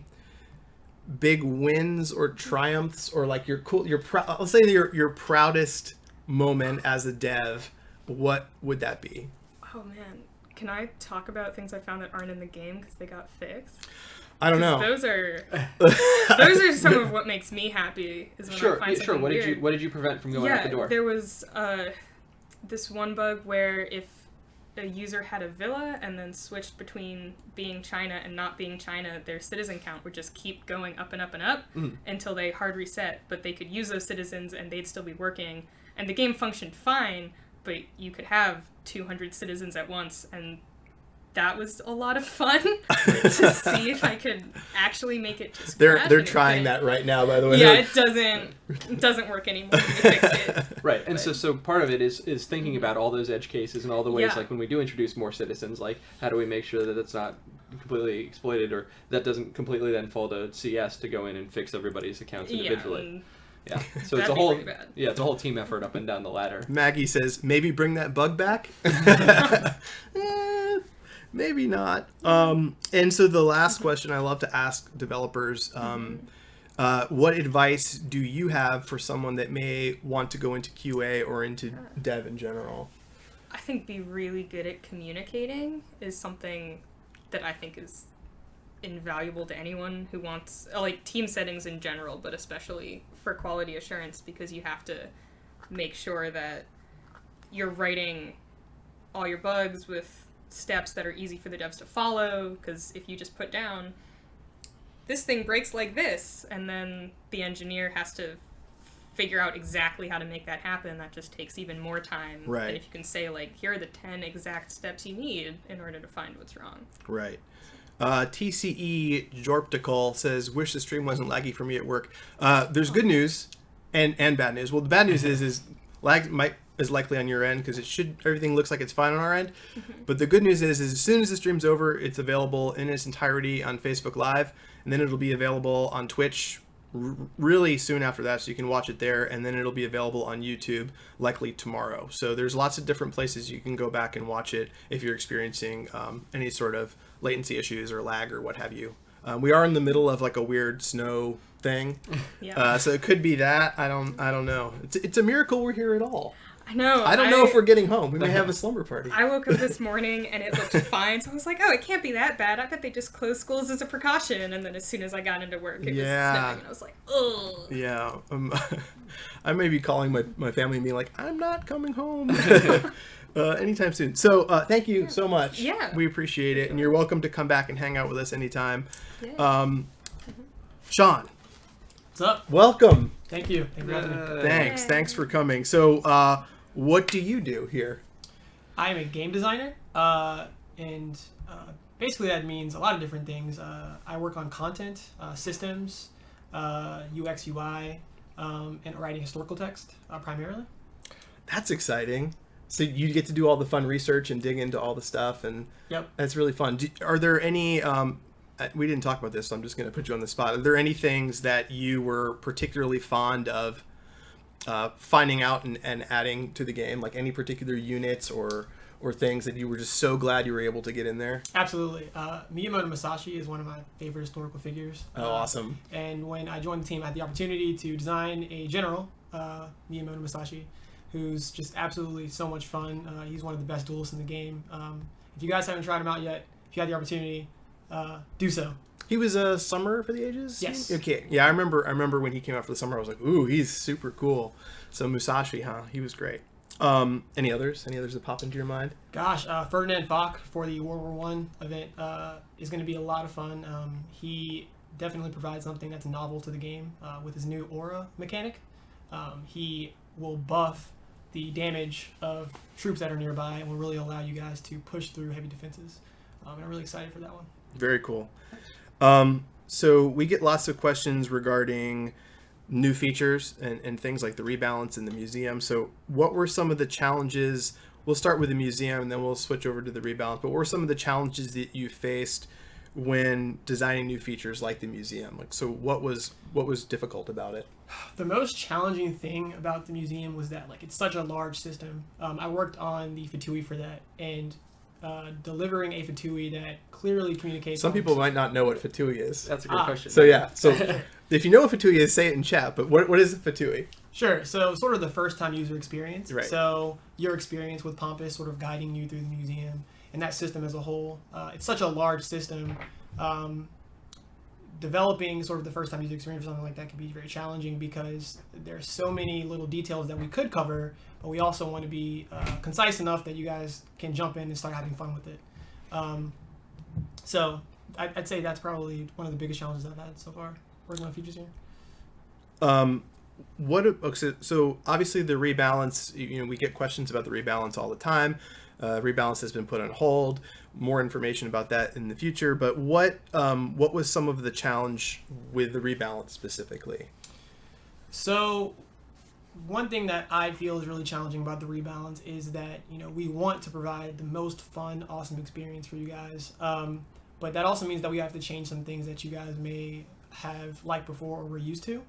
big wins or triumphs, or like let's say your proudest moment as a dev? What would that be? Oh man, can I talk about things I found that aren't in the game because they got fixed? I don't 'Cause know. Those are some of what makes me happy. Is when I Sure, find yeah, sure. something weird. What did you prevent from going out the door? There was this one bug where if a user had a villa and then switched between being China and not being China, their citizen count would just keep going up and up and up until they hard reset, but they could use those citizens and they'd still be working. And the game functioned fine, but you could have 200 citizens at once, and that was a lot of fun to see if I could actually make it to scratch. They're and it trying did. that right now, by the way. Yeah, They're it doesn't work anymore when you fix it. Right, and But- so part of it is thinking about all those edge cases and all the ways, Yeah. like when we do introduce more citizens, like how do we make sure that it's not completely exploited, or that doesn't completely then fall to CS to go in and fix everybody's accounts individually. Yeah, Yeah, so it's That'd a be whole pretty bad. it's a whole team effort up and down the ladder. Maggie says, maybe bring that bug back? Maybe not. And so the last question I love to ask developers, what advice do you have for someone that may want to go into QA or into dev in general? I think be really good at communicating is something that I think is invaluable to anyone who wants, like, team settings in general, but especially for quality assurance, because you have to make sure that you're writing all your bugs with steps that are easy for the devs to follow, because if you just put down, this thing breaks like this, and then the engineer has to figure out exactly how to make that happen, that just takes even more time Right. than if you can say, like, here are the 10 exact steps you need in order to find what's wrong. Right. TCE Jorptical says, wish the stream wasn't laggy for me at work. There's good news and bad news. Well, the bad news is lag is likely on your end, because everything looks like it's fine on our end. But the good news is as soon as the stream's over, it's available in its entirety on Facebook Live, and then it'll be available on Twitch really soon after that, so you can watch it there, and then it'll be available on YouTube likely tomorrow. So there's lots of different places you can go back and watch it if you're experiencing any sort of latency issues or lag or what have you. We are in the middle of like a weird snow thing, Yeah. so it could be that. I don't know. It's a miracle we're here at all. I know. I don't know if we're getting home. We may have a slumber party. I woke up this morning and it looked fine, so I was like, oh, it can't be that bad. I bet they just closed schools as a precaution. And then as soon as I got into work, it was snowing, and I was like, oh. Yeah. I may be calling my family and being like, I'm not coming home anytime soon. So thank you so much. Yeah. We appreciate it. And you're welcome to come back and hang out with us anytime. Yeah. Sean, What's up? welcome. Thank you. Thank you for having me. Thanks. Yay. Thanks for coming. So what do you do here? I am a game designer, and basically that means a lot of different things. I work on content, systems, UX, UI, and writing historical text primarily. That's exciting. So you get to do all the fun research and dig into all the stuff, and Yep. that's really fun. Are there any, we didn't talk about this, so I'm just going to put you on the spot. Are there any things that you were particularly fond of finding out and adding to the game, like any particular units or things that you were just so glad you were able to get in there? Absolutely. Miyamoto Musashi is one of my favorite historical figures. Oh, awesome. And when I joined the team, I had the opportunity to design a general, Miyamoto Musashi, who's just absolutely so much fun. He's one of the best duelists in the game. If you guys haven't tried him out yet, if you had the opportunity, do so. He was a Summer for the Ages? Yes. Okay. Yeah, I remember when he came out for the Summer, I was like, ooh, he's super cool. So Musashi, huh? He was great. Any others? Any others that pop into your mind? Gosh, Ferdinand Fotch for the World War I event is going to be a lot of fun. He definitely provides something that's novel to the game with his new aura mechanic. He will buff the damage of troops that are nearby and will really allow you guys to push through heavy defenses. And I'm really excited for that one. Very cool. So we get lots of questions regarding new features and things like the rebalance in the museum. So what were some of the challenges? We'll start with the museum and then we'll switch over to the rebalance. But what were some of the challenges that you faced when designing new features like the museum? Like, so what was difficult about it? The most challenging thing about the museum was that it's such a large system. I worked on the Fatui for that, and delivering a Fatui that clearly communicates. Some people might not know what Fatui is. That's a good question. So yeah, so if you know what Fatui is, say it in chat. But what is a Fatui? Sure. So sort of the first time user experience. Right. So your experience with Pompous sort of guiding you through the museum and that system as a whole. It's such a large system. Developing sort of the first time user experience for something like that can be very challenging because there's so many little details that we could cover, but we also want to be concise enough that you guys can jump in and start having fun with it. So I'd say that's probably one of the biggest challenges I've had so far working on features here. So obviously the rebalance, we get questions about the rebalance all the time. Rebalance has been put on hold. More information about that in the future. But what was some of the challenge with the rebalance specifically? So one thing that I feel is really challenging about the rebalance is that we want to provide the most fun, awesome experience for you guys. But that also means that we have to change some things that you guys may have liked before or were used to.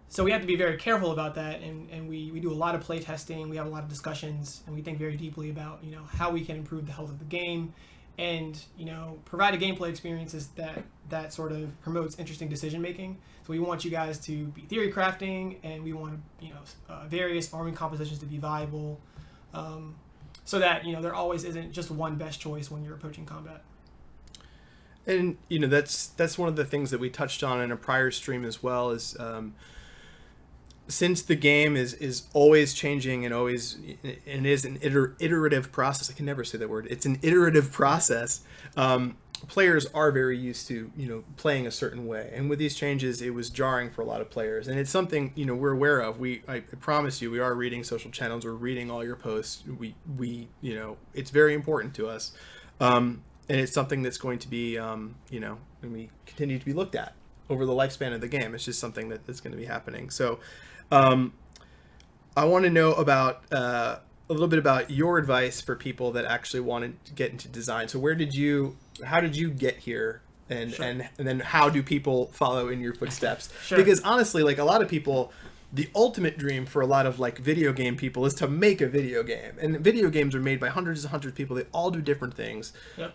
So we have to be very careful about that, and we do a lot of play testing, we have a lot of discussions, and we think very deeply about how we can improve the health of the game and provide a gameplay experiences that sort of promotes interesting decision making. So we want you guys to be theory crafting, and we want various arming compositions to be viable, so that there always isn't just one best choice when you're approaching combat. And that's one of the things that we touched on in a prior stream as well, is since the game is always changing and is an iterative process. I can never say that word. It's an iterative process. Players are very used to playing a certain way, and with these changes, it was jarring for a lot of players. And it's something we're aware of. I promise you, we are reading social channels. We're reading all your posts. We it's very important to us, and it's something that's going to be and we continue to be looked at over the lifespan of the game. It's just something that's going to be happening. So I want to know about a little bit about your advice for people that actually wanted to get into design. So how did you get here, and Sure. and then how do people follow in your footsteps? Sure. Because honestly, a lot of people, the ultimate dream for a lot of like video game people is to make a video game. And video games are made by hundreds and hundreds of people. They all do different things. Yep.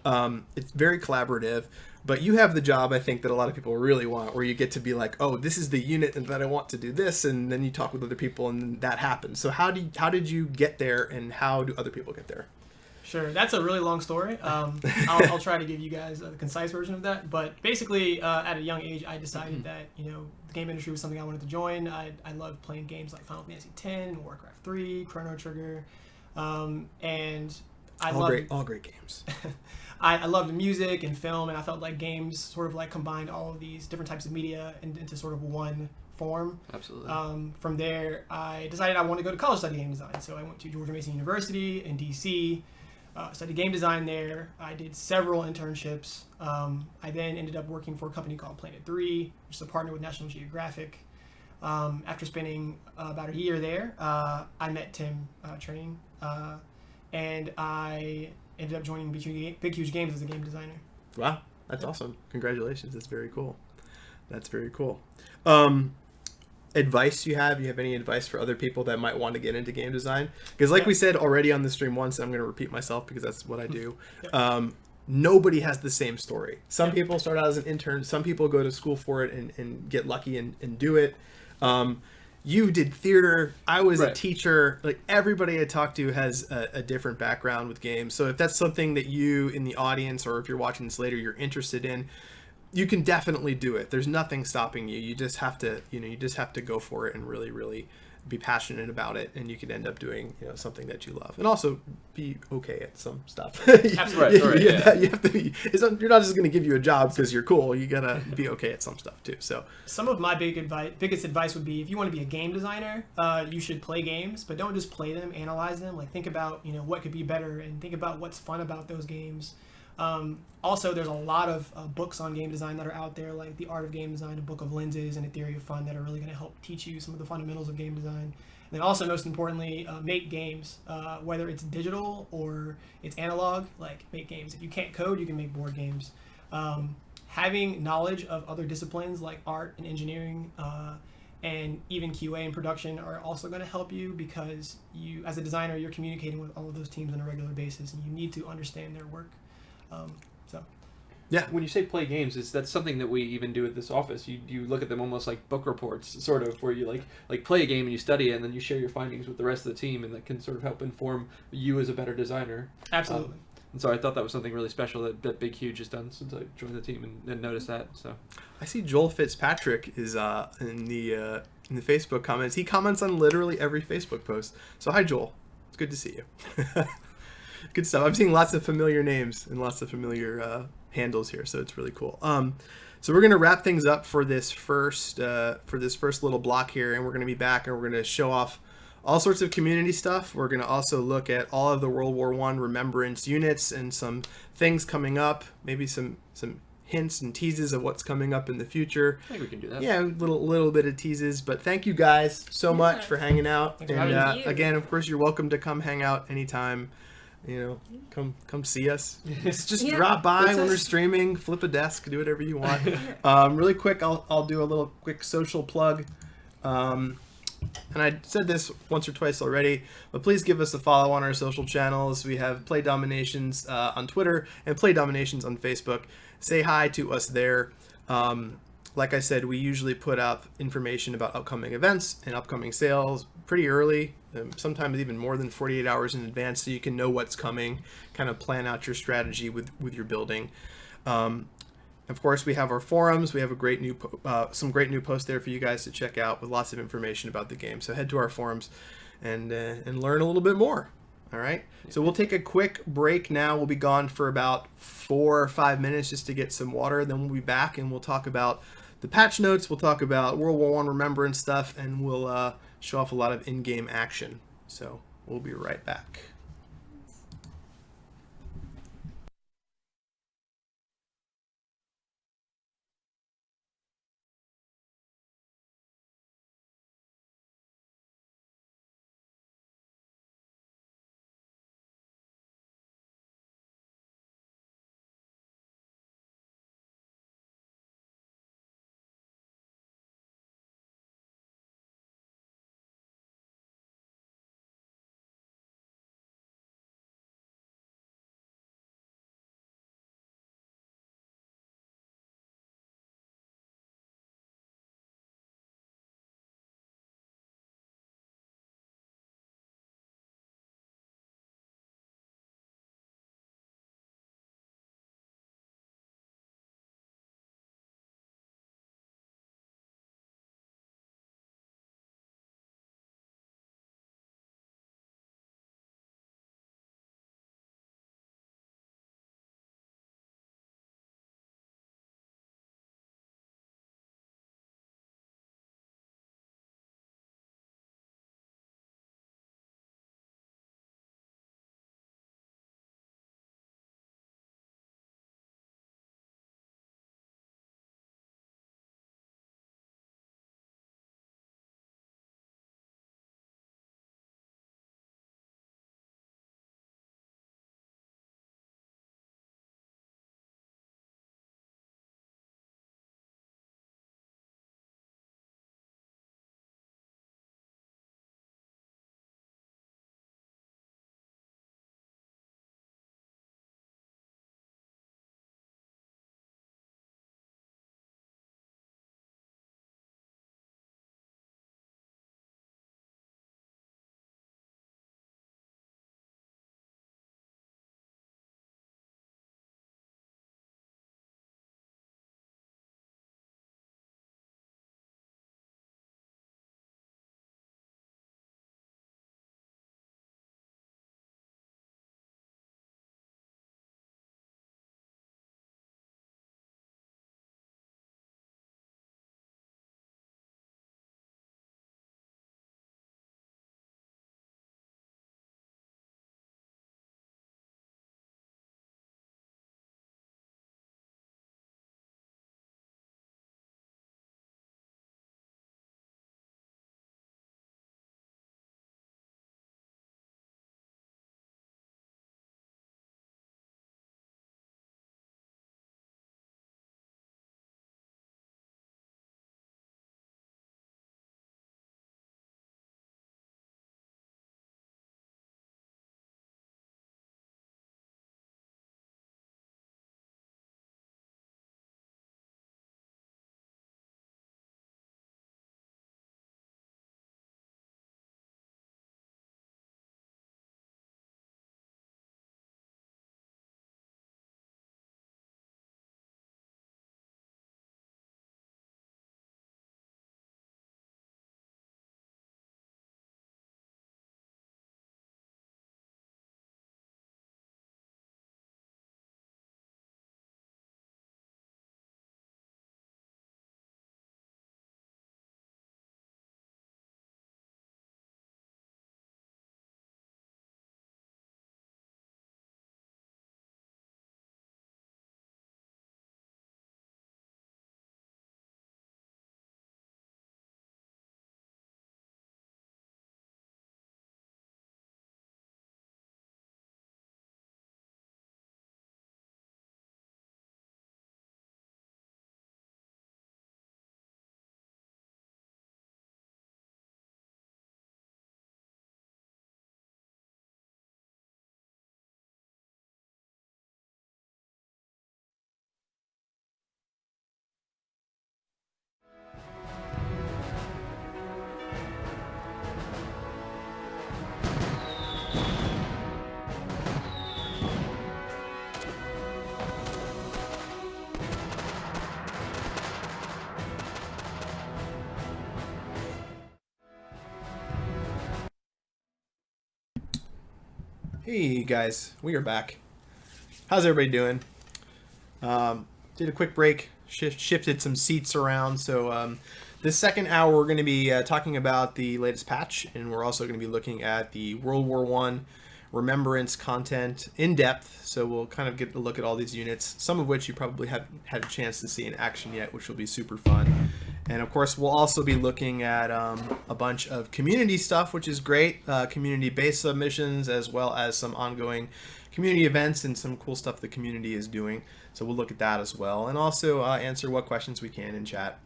It's very collaborative. But you have the job, I think, that a lot of people really want, where you get to be like, oh, this is the unit and that I want to do this, and then you talk with other people, and that happens. So how did you get there, and how do other people get there? Sure, that's a really long story. I'll try to give you guys a concise version of that. But basically, at a young age, I decided that the game industry was something I wanted to join. I loved playing games like Final Fantasy X, Warcraft 3, Chrono Trigger, and all great games. I loved music and film, and I felt like games sort of like combined all of these different types of media into sort of one form. Absolutely. From there, I decided I wanted to go to college study game design. So I went to George Mason University in DC, studied game design there. I did several internships. I then ended up working for a company called Planet 3, which is a partner with National Geographic. After spending about a year there, I met Tim Train, and I ended up joining Big Huge Games as a game designer. Wow, that's awesome. Congratulations. That's very cool. Advice you have any advice for other people that might want to get into game design? Because like we said already on the stream once, I'm going to repeat myself because that's what I do. Nobody has the same story. Some people start out as an intern. Some people go to school for it and get lucky and do it. You did theater. I was a teacher. Like everybody I talked to has a different background with games. So if that's something that you in the audience, or if you're watching this later, you're interested in, you can definitely do it. There's nothing stopping you. You just have to, go for it and really, really be passionate about it, and you can end up doing something that you love, and also be okay at some stuff. Absolutely. You have to be. You're not just going to give you a job because you're cool. You gotta be okay at some stuff too. So some of my biggest advice would be, if you want to be a game designer, you should play games, but don't just play them, analyze them. Like think about what could be better, and think about what's fun about those games. Also, there's a lot of books on game design that are out there, like The Art of Game Design, A Book of Lenses, and A Theory of Fun, that are really going to help teach you some of the fundamentals of game design. And then also, most importantly, make games, whether it's digital or it's analog. Like, make games. If you can't code, you can make board games. Having knowledge of other disciplines like art and engineering, and even QA and production are also going to help you, because you, as a designer, you're communicating with all of those teams on a regular basis, and you need to understand their work. Yeah, when you say play games, that's something that we even do at this office. You look at them almost like book reports, sort of, where you like play a game and you study it, and then you share your findings with the rest of the team, and that can sort of help inform you as a better designer. Absolutely. And so I thought that was something really special that Big Huge has done since I joined the team, and noticed that. So I see Joel Fitzpatrick is in the Facebook comments. He comments on literally every Facebook post. So hi, Joel. It's good to see you. Good stuff. I'm seeing lots of familiar names and lots of familiar handles here, so it's really cool. So we're going to wrap things up for this first little block here, and we're going to be back, and we're going to show off all sorts of community stuff. We're going to also look at all of the World War I remembrance units and some things coming up, maybe some hints and teases of what's coming up in the future. I think we can do that. Yeah, a little bit of teases. But thank you guys so much for hanging out. Thanks And for having me. again, of course, you're welcome to come hang out anytime. Come see us. Just drop by when we're streaming, flip a desk, do whatever you want. Really quick, I'll do a little quick social plug. And I said this once or twice already, but please give us a follow on our social channels. We have Play DomiNations on Twitter and Play DomiNations on Facebook. Say hi to us there. Like I said, we usually put up information about upcoming events and upcoming sales pretty early, sometimes even more than 48 hours in advance, so you can know what's coming, kind of plan out your strategy with your building. Of course, we have our forums. We have some great new posts there for you guys to check out with lots of information about the game. So head to our forums and learn a little bit more. All right. So we'll take a quick break now. We'll be gone for about 4 or 5 minutes just to get some water. Then we'll be back and we'll talk about the patch notes. We'll talk about World War I remembrance stuff, and we'll show off a lot of in-game action. So we'll be right back. Hey guys, we are back. How's everybody doing? Did a quick break, shifted some seats around. So this second hour we're going to be talking about the latest patch, and we're also going to be looking at the World War I Remembrance content in depth. So we'll kind of get a look at all these units, some of which you probably haven't had a chance to see in action yet, which will be super fun. And of course, we'll also be looking at a bunch of community stuff, which is great. Community-based submissions, as well as some ongoing community events and some cool stuff the community is doing. So we'll look at that as well. And also answer what questions we can in chat.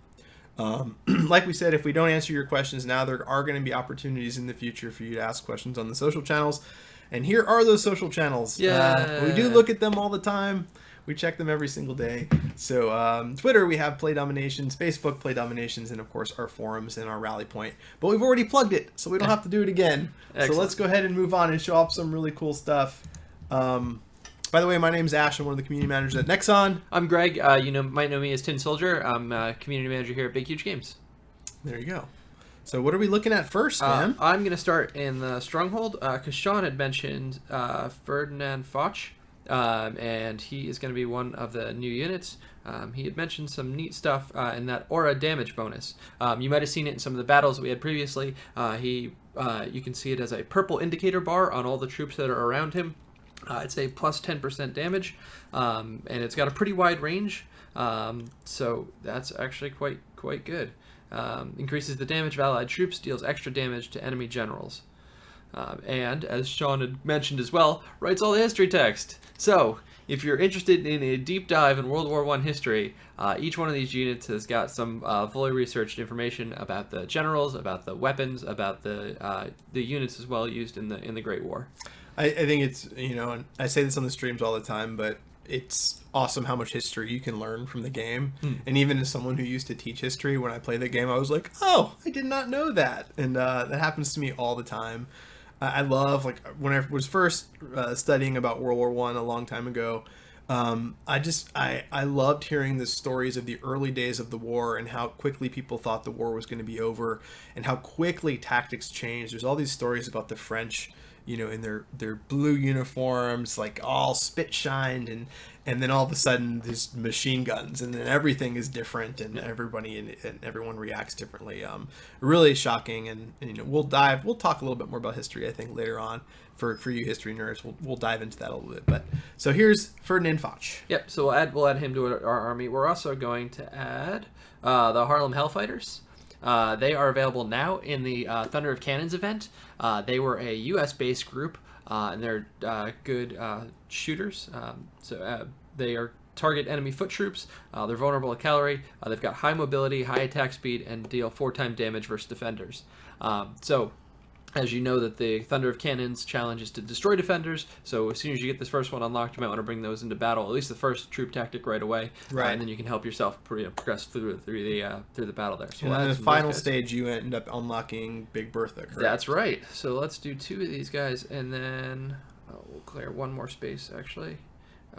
Like we said, if we don't answer your questions now, there are going to be opportunities in the future for you to ask questions on the social channels. And here are those social channels. Yeah. We do look at them all the time. We check them every single day. So Twitter, we have Play DomiNations, Facebook, Play DomiNations, and of course our forums and our rally point. But we've already plugged it, so we don't have to do it again. Excellent. So let's go ahead and move on and show off some really cool stuff. By the way, my name's Ash. I'm one of the community managers at Nexon. I'm Greg. Might know me as Tin Soldier. I'm community manager here at Big Huge Games. There you go. So what are we looking at first, man? I'm going to start in the Stronghold because Sean had mentioned Ferdinand Fotch, and he is going to be one of the new units. He had mentioned some neat stuff in that aura damage bonus. You might have seen it in some of the battles that we had previously. You can see it as a purple indicator bar on all the troops that are around him. It's a plus 10% damage, and it's got a pretty wide range, so that's actually quite good. Increases the damage of allied troops, deals extra damage to enemy generals. And, as Sean had mentioned as well, writes all the history text. So, if you're interested in a deep dive in World War I history, each one of these units has got some fully researched information about the generals, about the weapons, about the units as well used in the Great War. I think it's, and I say this on the streams all the time, but it's awesome how much history you can learn from the game. And even as someone who used to teach history, when I play the game, I was like, oh, I did not know that. And that happens to me all the time. I love, when I was first studying about World War I a long time ago, I loved hearing the stories of the early days of the war and how quickly people thought the war was going to be over and how quickly tactics changed. There's all these stories about the French, in their blue uniforms, all spit shined, and then all of a sudden there's machine guns, and then everything is different, and everyone reacts differently. Really shocking, and we'll talk a little bit more about history, I think, later on. For you history nerds, we'll dive into that a little bit. But so here's Ferdinand Fotch. Yep. So we'll add him to our army. We're also going to add the Harlem Hellfighters. They are available now in the Thunder of Cannons event. They were a U.S.-based group, and they're good shooters. They are target enemy foot troops. They're vulnerable to cavalry. They've got high mobility, high attack speed, and deal 4-time damage versus defenders. As you know, that the Thunder of Cannons challenge is to destroy defenders, so as soon as you get this first one unlocked, you might want to bring those into battle, at least the first troop tactic right away, right? And then you can help yourself progress through the battle there. So and in the final stage, you end up unlocking Big Bertha, correct? That's right. So let's do 2 of these guys, and then we'll clear one more space, actually.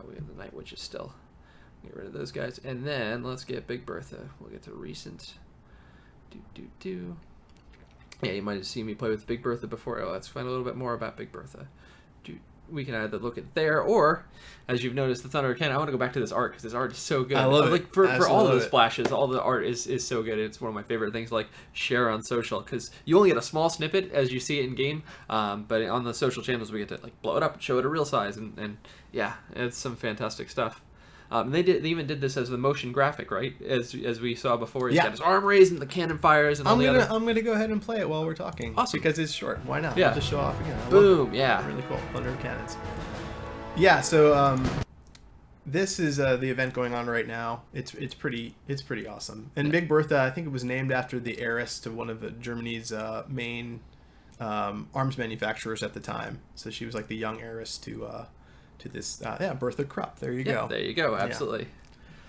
We have the Night Witches still. Get rid of those guys, and then let's get Big Bertha. We'll get to recent. Yeah, you might have seen me play with Big Bertha before. Let's find a little bit more about Big Bertha. We can either look at there, or, as you've noticed, the Thunder of Cannon. I want to go back to this art, because this art is so good. I love it. For all of the splashes, all the art is so good. It's one of my favorite things to share on social, because you only get a small snippet as you see it in game, but on the social channels we get to blow it up and show it a real size, and yeah, it's some fantastic stuff. They even did this as the motion graphic, right? As we saw before, he's got his arm raised and the cannon fires and all the other. I'm gonna go ahead and play it while we're talking. Awesome, because it's short. Why not? Yeah. I'll just show off again. Boom! Yeah. Really cool. Thunder of Cannons. Yeah. So this is the event going on right now. It's pretty awesome. And Big Bertha, I think it was named after the heiress to one of Germany's main arms manufacturers at the time. So she was the young heiress to this Bertha Krupp. There you go. There you go. Absolutely.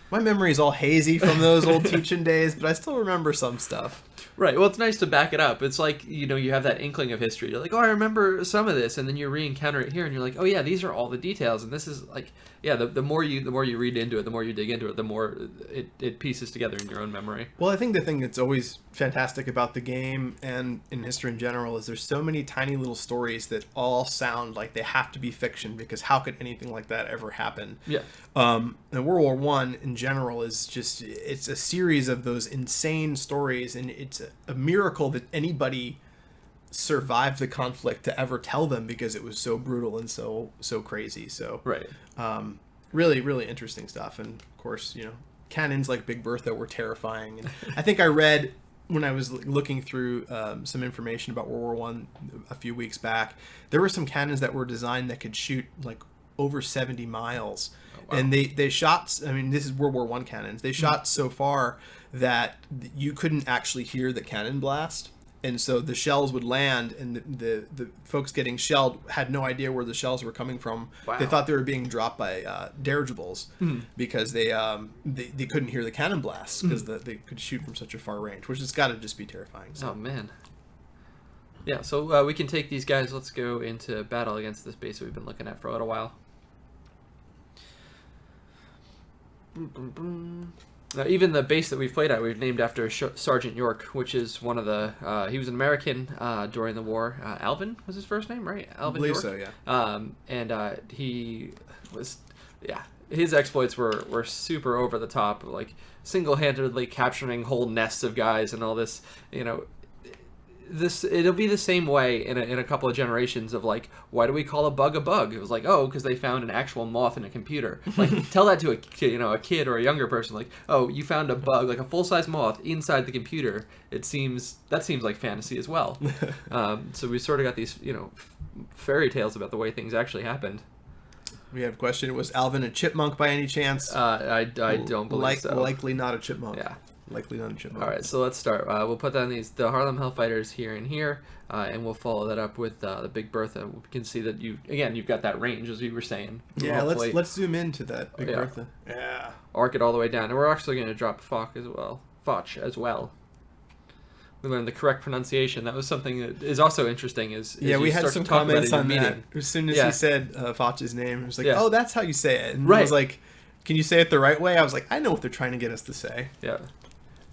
My memory is all hazy from those old teaching days, but I still remember some stuff. Right. Well, it's nice to back it up. It's like, you have that inkling of history. You're like, oh, I remember some of this, and then you re-encounter it here, and you're like, oh yeah, these are all the details, and this is like, yeah, the more you read into it, the more you dig into it, the more it pieces together in your own memory. Well, I think the thing that's always fantastic about the game and in history in general is there's so many tiny little stories that all sound like they have to be fiction, because how could anything like that ever happen? Yeah. And World War One in general is it's a series of those insane stories, and it's a miracle that anybody survived the conflict to ever tell them, because it was so brutal and so crazy. So Right. Really, really interesting stuff. And of course, cannons like Big Bertha were terrifying. And I think I read when I was looking through some information about World War One a few weeks back, there were some cannons that were designed that could shoot like over 70 miles. Oh, wow. And they shot, I mean, this is World War One cannons. They shot so far that you couldn't actually hear the cannon blast. And so the shells would land, and the folks getting shelled had no idea where the shells were coming from. Wow. They thought they were being dropped by dirigibles because they couldn't hear the cannon blasts, because they could shoot from such a far range, which has got to just be terrifying. So. Oh, man. Yeah, so we can take these guys. Let's go into battle against this base that we've been looking at for a little while. Even the base that we've played at, we've named after Sergeant York, which is one of the... he was an American during the war. Alvin was his first name, right? Alvin I believe York? so, yeah. And he was... Yeah, his exploits were super over the top, like single-handedly capturing whole nests of guys and all this, it'll be the same way in a couple of generations of like, why do we call a bug a bug? It was like, oh, because they found an actual moth in a computer. Like, tell that to a kid or a younger person, like, oh, you found a bug, like a full-size moth inside the computer. That seems like fantasy as well. So we sort of got these fairy tales about the way things actually happened. We have a question. Was Alvin a chipmunk by any chance? I don't believe so. Likely not a chipmunk. Yeah. Likely not a chipmunk. All right, so let's start. We'll put down the Harlem Hellfighters here and here, and we'll follow that up with the Big Bertha. We can see that you've got that range, as you were saying. Yeah, let's zoom into that Big Bertha. Yeah. Arc it all the way down, and we're actually going to drop Fotch as well. We learned the correct pronunciation. That was something that is also interesting. We had some comments on that. As soon as he said Fotch's name, it was like, oh, that's how you say it. And I was like, can you say it the right way? I was like, I know what they're trying to get us to say. Yeah.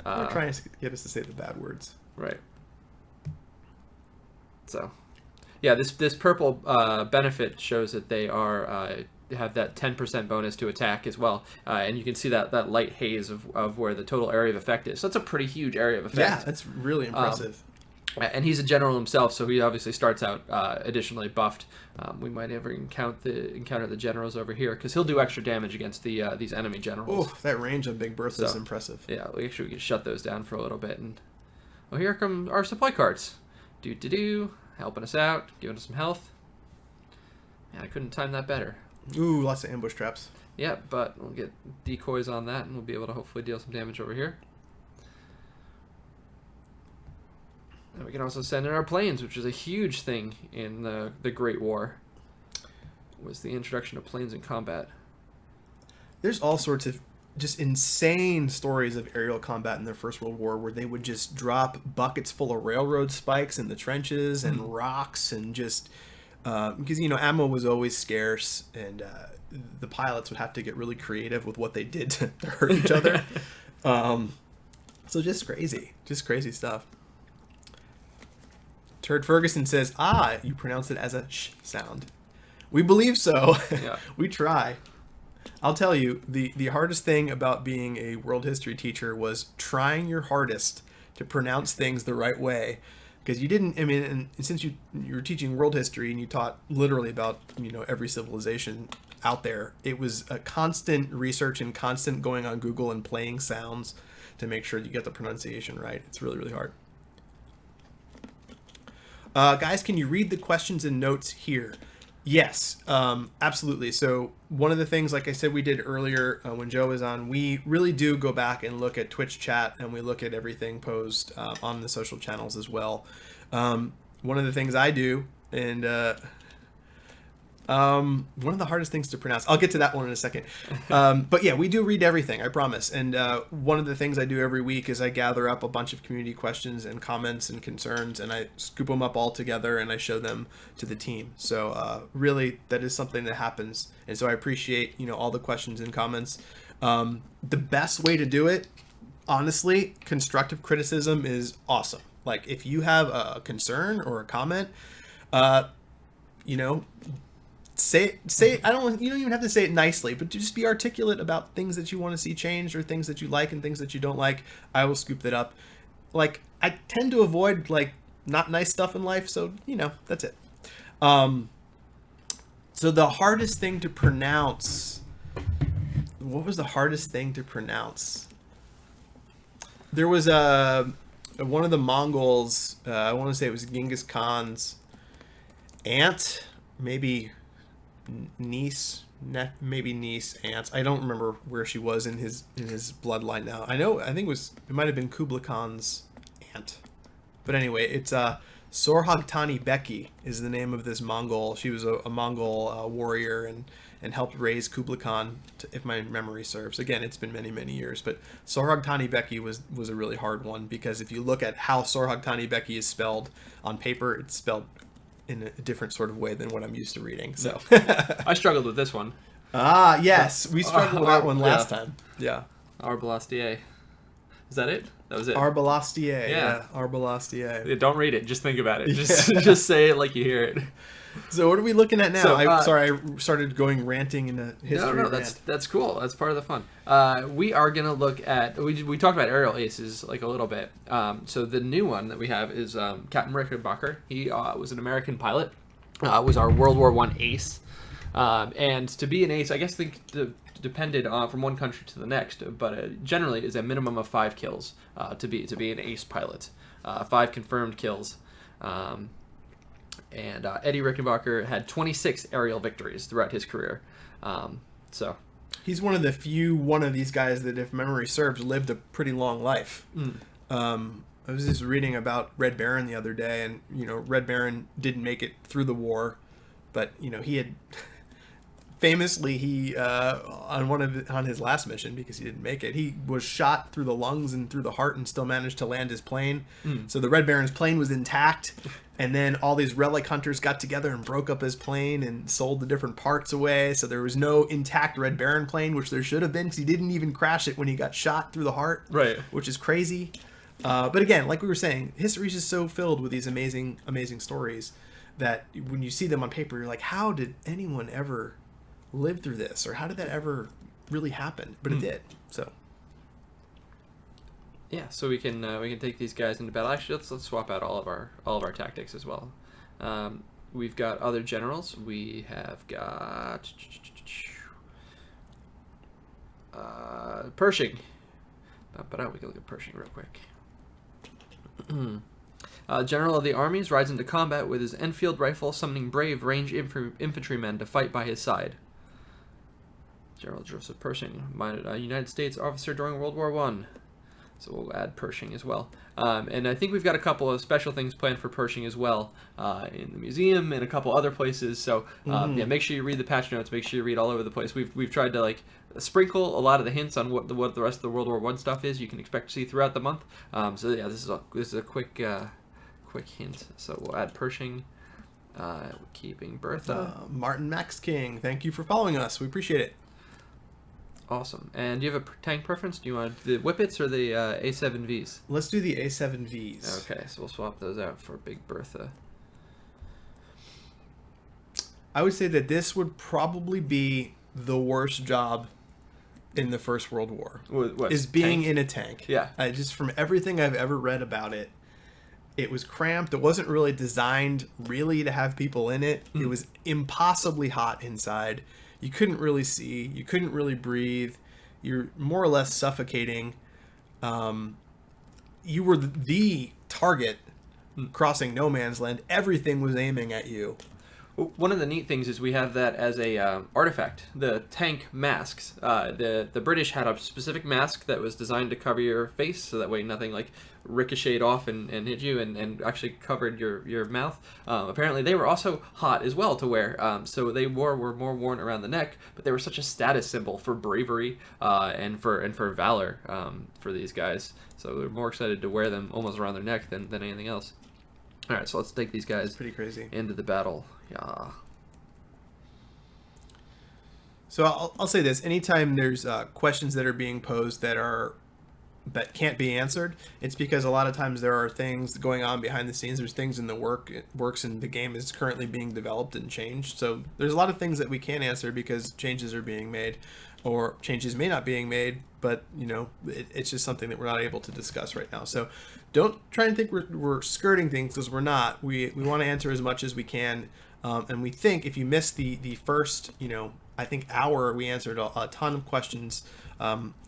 They're trying to get us to say the bad words. Right. So, yeah, this purple benefit shows that they have that 10% bonus to attack as well. And you can see that light haze of where the total area of effect is. So that's a pretty huge area of effect. Yeah, that's really impressive. And he's a general himself, so he obviously starts out additionally buffed. We might ever encounter the generals over here, because he'll do extra damage against these enemy generals. Oh, that range on Big Bertha is impressive. Yeah, we can shut those down for a little bit. And well, here come our supply carts. Helping us out, giving us some health. Yeah, I couldn't time that better. Ooh, lots of ambush traps. Yeah, but we'll get decoys on that, and we'll be able to hopefully deal some damage over here. And we can also send in our planes, which is a huge thing in the Great War. Was the introduction of planes in combat. There's all sorts of just insane stories of aerial combat in the First World War, where they would just drop buckets full of railroad spikes in the trenches and rocks, and just because ammo was always scarce, and the pilots would have to get really creative with what they did to hurt each other. So just crazy stuff. Turd Ferguson says, you pronounce it as a sh sound. We believe so. Yeah. We try. I'll tell you, the hardest thing about being a world history teacher was trying your hardest to pronounce things the right way. Because you didn't, and since you were teaching world history and you taught literally about, every civilization out there, it was a constant research and constant going on Google and playing sounds to make sure you get the pronunciation right. It's really, really hard. Guys, can you read the questions and notes here? Yes, absolutely. So one of the things, like I said, we did earlier when Joe was on, we really do go back and look at Twitch chat, and we look at everything posed on the social channels as well. One of the things I do, and One of the hardest things to pronounce. I'll get to that one in a second. But yeah, we do read everything, I promise. And one of the things I do every week is I gather up a bunch of community questions and comments and concerns, and I scoop them up all together and I show them to the team. So really, that is something that happens. And so I appreciate, all the questions and comments. The best way to do it, honestly, constructive criticism is awesome. Like if you have a concern or a comment, say it. You don't even have to say it nicely, but just be articulate about things that you want to see changed or things that you like and things that you don't like. I will scoop that up. Like I tend to avoid like not nice stuff in life, so that's it. So the hardest thing to pronounce. What was the hardest thing to pronounce? There was one of the Mongols. I want to say it was Genghis Khan's aunt, maybe niece, aunt. I don't remember where she was in his bloodline now. I think it might have been Kublai Khan's aunt. But anyway, it's Sorhagtani Beki is the name of this Mongol. She was a Mongol warrior and helped raise Kublai Khan, if my memory serves. Again, it's been many, many years, but Sorhagtani Beki was a really hard one, because if you look at how Sorhagtani Beki is spelled on paper, it's spelled in a different sort of way than what I'm used to reading. So I struggled with this one. Ah, yes, we struggled with that one last time. Yeah. Arbalastier. Is that it? That was it. Arbalastier. Yeah. Arbalastier. Yeah, don't read it. Just think about it. Just say it like you hear it. So what are we looking at now? So, I started going ranting in a history. No, that's cool. That's part of the fun. We are gonna look at. We talked about aerial aces like a little bit. So the new one that we have is Captain Rickenbacker. He was an American pilot. Was our World War I ace. And to be an ace, I guess depended from one country to the next, but generally is a minimum of 5 kills to be an ace pilot. 5 confirmed kills. And Eddie Rickenbacker had 26 aerial victories throughout his career. So he's one of the few one of these guys that, if memory serves, lived a pretty long life. I was just reading about Red Baron the other day, and Red Baron didn't make it through the war, but he had famously on his last mission, because he didn't make it, he was shot through the lungs and through the heart and still managed to land his plane. So the Red Baron's plane was intact. And then all these relic hunters got together and broke up his plane and sold the different parts away. So there was no intact Red Baron plane, which there should have been, because he didn't even crash it when he got shot through the heart. Right. Which is crazy. But again, like we were saying, history is just so filled with these amazing, amazing stories that when you see them on paper, you're like, how did anyone ever live through this? Or how did that ever really happen? But it did. So. Yeah, so we can take these guys into battle. Actually, let's swap out all of our tactics as well. We've got other generals. We have got Pershing. But we can look at Pershing real quick. General of the armies rides into combat with his Enfield rifle, summoning brave range infantrymen to fight by his side. General Joseph Pershing, United States officer during World War I. So we'll add Pershing as well. And I think we've got a couple of special things planned for Pershing as well in the museum and a couple other places. So yeah, make sure you read the patch notes. Make sure you read all over the place. We've tried to sprinkle a lot of the hints on what the rest of the World War I stuff is. You can expect to see throughout the month. So yeah, this is a quick hint. So we'll add Pershing. Keeping Bertha. Martin Max King, thank you for following us. We appreciate it. Awesome. And do you have a tank preference? Do you want the Whippets or the A7Vs? Let's do the A7Vs. Okay, so we'll swap those out for Big Bertha. I would say that this would probably be the worst job in the First World War. What, is being tank? in a tank. Yeah. Just from everything I've ever read about it, it was cramped. It wasn't really designed really to have people in it. It was impossibly hot inside. You couldn't really see. You couldn't really breathe. You're more or less suffocating. You were the target crossing no man's land. Everything was aiming at you. One of the neat things is we have that as a artifact, the tank masks. The British had a specific mask that was designed to cover your face, so that way nothing like ricocheted off and hit you and actually covered your mouth. Apparently they were also hot as well to wear, so they were more worn around the neck, but they were such a status symbol for bravery and for valor for these guys. So they're more excited to wear them almost around their neck than anything else. All right, so let's take these guys Pretty crazy. into the battle. Yeah. So I'll say this: anytime there's questions that are being posed that can't be answered, it's because a lot of times there are things going on behind the scenes. There's things in the works in the game is currently being developed and changed. So there's a lot of things that we can't answer because changes are being made, or changes may not being made. But it's just something that we're not able to discuss right now. So don't try and think we're skirting things, because we're not. We want to answer as much as we can, and we think if you missed the first I think hour, we answered a ton of questions,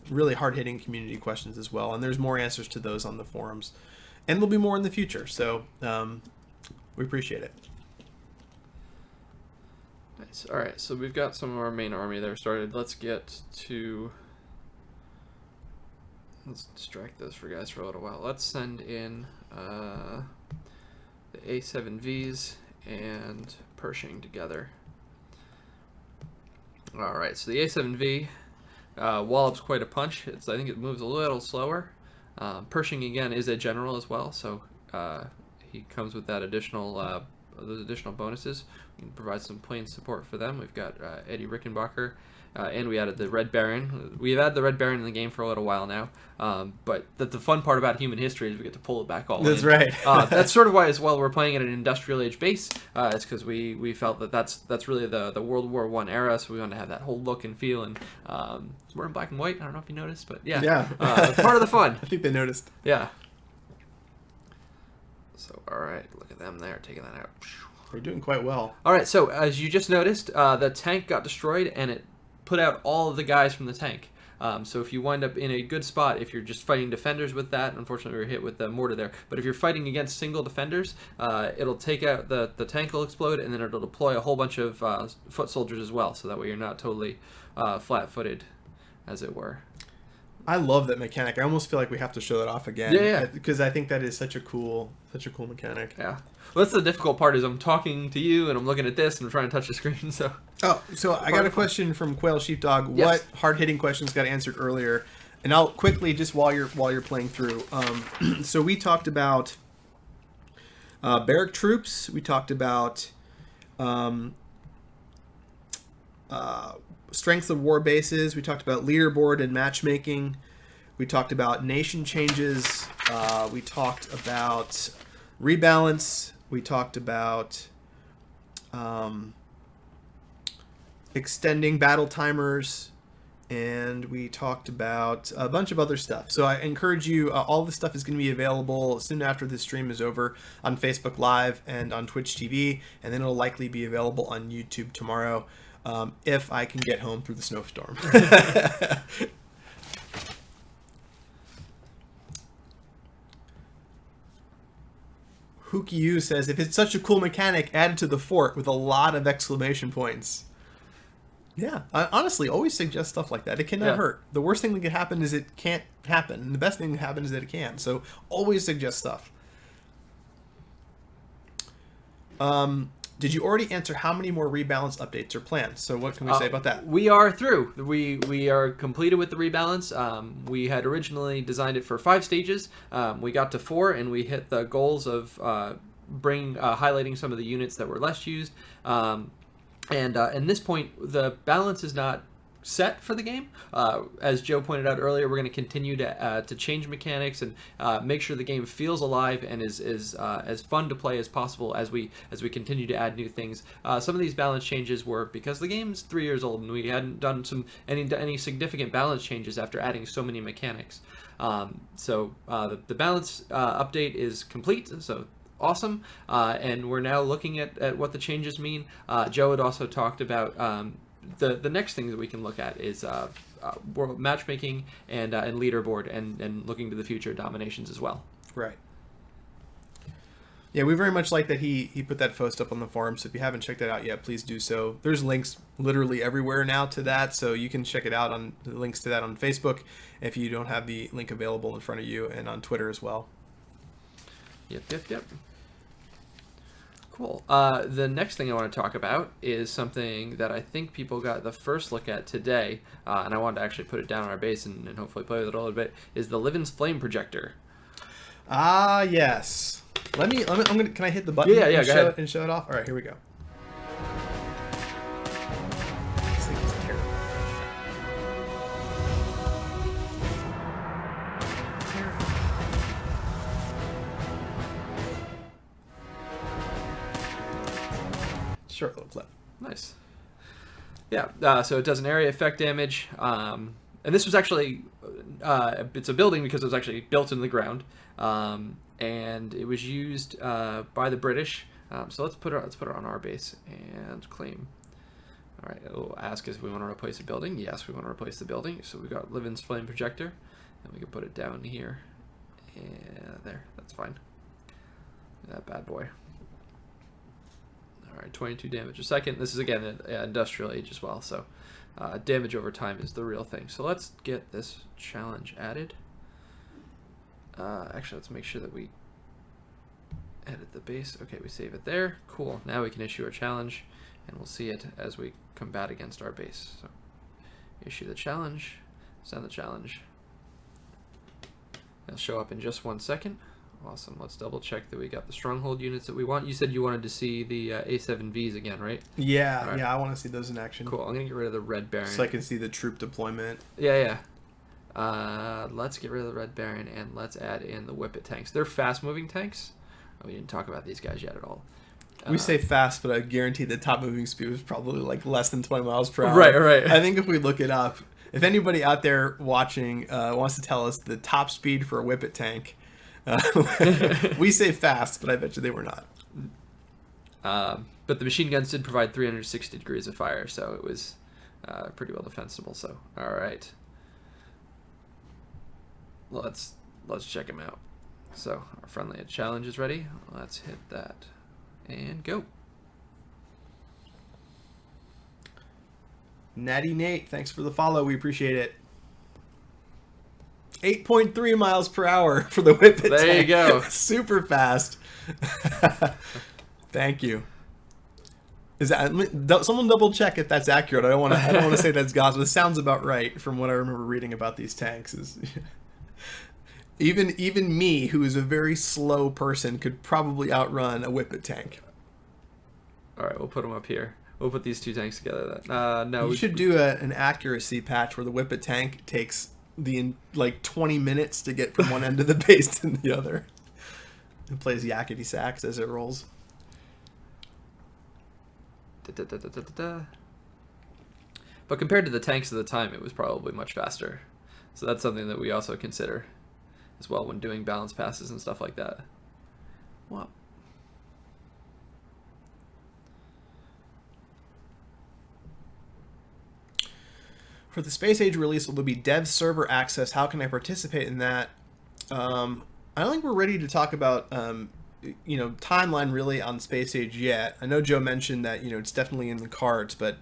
really hard-hitting community questions as well, and there's more answers to those on the forums, and there'll be more in the future. So we appreciate it. Nice. All right, so we've got some of our main army there started. Let's distract those guys for a little while. Let's send in the A7Vs and Pershing together. All right, so the A7V wallops quite a punch. I think it moves a little slower. Pershing again is a general as well, so he comes with that those additional bonuses. We can provide some plain support for them. We've got Eddie Rickenbacker, and we added the Red Baron. We've had the Red Baron in the game for a little while now, but the fun part about human history is we get to pull it back all That's in. right. That's sort of why as well we're playing at an industrial age base. It's because we felt that's really the World War I era, so we wanted to have that whole look and feel. And we're in black and white. I don't know if you noticed, but yeah. Part of the fun. I think they noticed. Yeah. So, all right, look at them there, taking that out. We're doing quite well. All right, so as you just noticed, the tank got destroyed, and it put out all of the guys from the tank. So if you wind up in a good spot, if you're just fighting defenders with that, unfortunately we were hit with the mortar there, but if you're fighting against single defenders, it'll take out the tank will explode, and then it'll deploy a whole bunch of foot soldiers as well, so that way you're not totally flat-footed, as it were. I love that mechanic. I almost feel like we have to show that off again. Yeah. Because I think that is such a cool mechanic. Yeah. Well, that's the difficult part, is I'm talking to you and I'm looking at this and I'm trying to touch the screen. So. Oh, so I got a question from Quail Sheepdog. Yes. What hard-hitting questions got answered earlier? And I'll quickly, just while you're playing through. So we talked about barrack troops. We talked about strength of war bases. We talked about leaderboard and matchmaking. We talked about nation changes. We talked about rebalance. We talked about extending battle timers. And we talked about a bunch of other stuff. So I encourage you, all this stuff is going to be available soon after this stream is over on Facebook Live and on Twitch TV. And then it'll likely be available on YouTube tomorrow. If I can get home through the snowstorm. Hooky U says, if it's such a cool mechanic, add it to the fort with a lot of exclamation points. Yeah, I honestly always suggest stuff like that. It cannot hurt. The worst thing that can happen is it can't happen. And the best thing that can happen is that it can. So always suggest stuff. Did you already answer how many more rebalance updates are planned? So what can we say about that? We are through. We are completed with the rebalance. We had originally designed it for 5 stages. We got to 4, and we hit the goals of highlighting some of the units that were less used. And at this point, the balance is not set for the game. As Joe pointed out earlier, we're going to continue to change mechanics and make sure the game feels alive and is as fun to play as possible as we continue to add new things. Some of these balance changes were because the game's 3 years old and we hadn't done any significant balance changes after adding so many mechanics. So the balance update is complete. So awesome, and we're now looking at what the changes mean. Joe had also talked about the next thing that we can look at is world matchmaking and leaderboard and looking to the future DomiNations as well. Right. Yeah, we very much like that he put that post up on the forum. So if you haven't checked that out yet, please do so. There's links literally everywhere now to that, so you can check it out on the links to that on Facebook if you don't have the link available in front of you, and on Twitter as well. Yep. Cool. The next thing I want to talk about is something that I think people got the first look at today, and I wanted to actually put it down on our base and hopefully play with it a little bit, is the Livens Flame Projector. Ah, yes. Can I hit the button Yeah, and, go ahead. and show it off? All right, here we go. This thing is terrible. Short little clip. Nice. Yeah, so it does an area effect damage. And this was actually, it's a building because it was actually built into the ground. And it was used by the British. So let's put it on our base and claim. All right, it'll ask us if we want to replace a building. Yes, we want to replace the building. So we got Livens Flame Projector, and we can put it down here. And there, that's fine. That bad boy. All right, 22 damage a second. This is again an industrial age as well, so damage over time is the real thing. So let's get this challenge added. Actually, let's make sure that we edit the base. Okay, we save it there. Cool. Now we can issue a challenge, and we'll see it as we combat against our base. So issue the challenge, send the challenge. It'll show up in just 1 second. Awesome. Let's double check that we got the stronghold units that we want. You said you wanted to see the A7Vs again, right? Yeah, right. Yeah, I want to see those in action. Cool. I'm going to get rid of the Red Baron. So I can see the troop deployment. Yeah. Let's get rid of the Red Baron, and let's add in the Whippet tanks. They're fast-moving tanks. Oh, we didn't talk about these guys yet at all. We say fast, but I guarantee the top moving speed was probably like less than 20 miles per hour. Right. I think if we look it up, if anybody out there watching wants to tell us the top speed for a Whippet tank, we say fast, but I bet you they were not. But the machine guns did provide 360 degrees of fire, so it was pretty well defensible. So, all right. Let's check them out. So our friendly challenge is ready. Let's hit that and go. Natty Nate, thanks for the follow. We appreciate it. 8.3 miles per hour for the Whippet There tank. you go. Super fast. Thank you. Is that someone double check if that's accurate? I don't want to say that's gospel. It sounds about right from what I remember reading about these tanks. Is even me, who is a very slow person, could probably outrun a Whippet tank. All right, we'll put them up here. We'll put these two tanks together. Then. No, you should do an accuracy patch where the Whippet tank takes like 20 minutes to get from one end of the base to the other. It plays yakety sax as it rolls. But compared to the tanks of the time, it was probably much faster. So that's something that we also consider as well when doing balance passes and stuff like that. What? For the Space Age release, will there be dev server access? How can I participate in that? I don't think we're ready to talk about timeline really on Space Age yet. I know Joe mentioned that it's definitely in the cards, but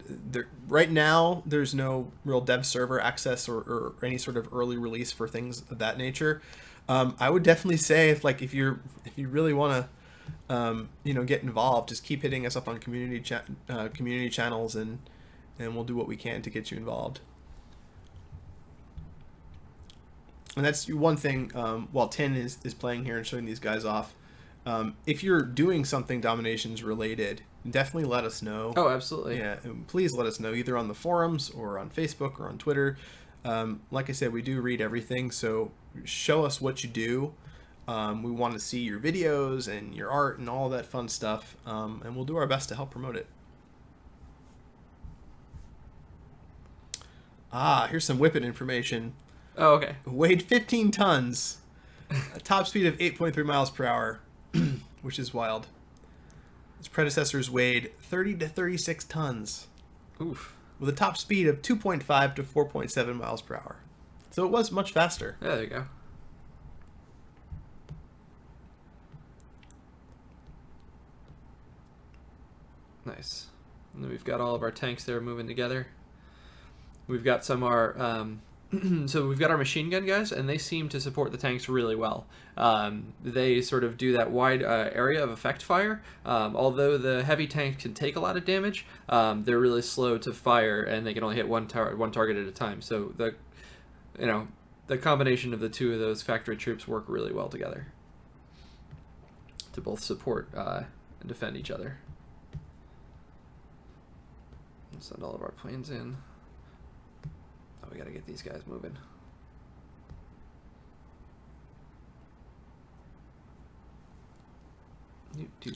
right now there's no real dev server access or any sort of early release for things of that nature. I would definitely say if you really want to get involved, just keep hitting us up on community channels and we'll do what we can to get you involved. And that's one thing, while Tin is playing here and showing these guys off, if you're doing something DomiNations related, definitely let us know. Oh, absolutely. Yeah, and please let us know, either on the forums or on Facebook or on Twitter. Like I said, we do read everything, so show us what you do. We want to see your videos and your art and all that fun stuff, and we'll do our best to help promote it. Here's some Whippet information. Oh, okay. Weighed 15 tons, a top speed of 8.3 miles per hour, which is wild. Its predecessors weighed 30 to 36 tons. Oof. With a top speed of 2.5 to 4.7 miles per hour. So it was much faster. Yeah, there you go. Nice. And then we've got all of our tanks there moving together. We've got some of our so we've got our machine gun guys, and they seem to support the tanks really well. They sort of do that wide area of effect fire. Although the heavy tanks can take a lot of damage, they're really slow to fire, and they can only hit one target at a time. So the combination of the two of those factory troops work really well together to both support and defend each other. Let's send all of our planes in. Oh, we gotta get these guys moving.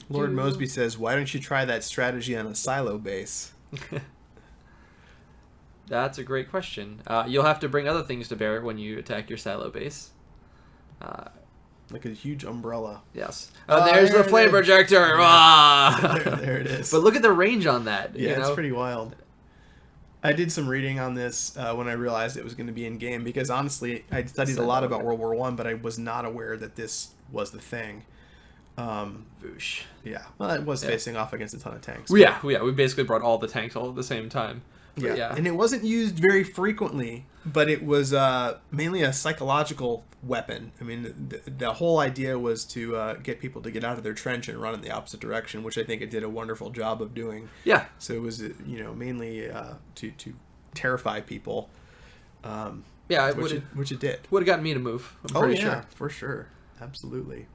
Lord Mosby says, "Why don't you try that strategy on a silo base?" That's a great question. You'll have to bring other things to bear when you attack your silo base. Like a huge umbrella. Yes. There's the flame projector. There it is. But look at the range on that. Yeah, it's pretty wild. I did some reading on this when I realized it was going to be in game, because honestly, I studied a lot about World War I, but I was not aware that this was the thing. Voosh. Yeah, well, it was facing off against a ton of tanks. Yeah, we basically brought all the tanks all at the same time. Yeah, and it wasn't used very frequently, but it was mainly a psychological weapon. I mean, the whole idea was to get people to get out of their trench and run in the opposite direction, which I think it did a wonderful job of doing. Yeah. So it was, mainly to terrify people. Yeah, which it did. Would have gotten me to move. I'm pretty sure. For sure, absolutely.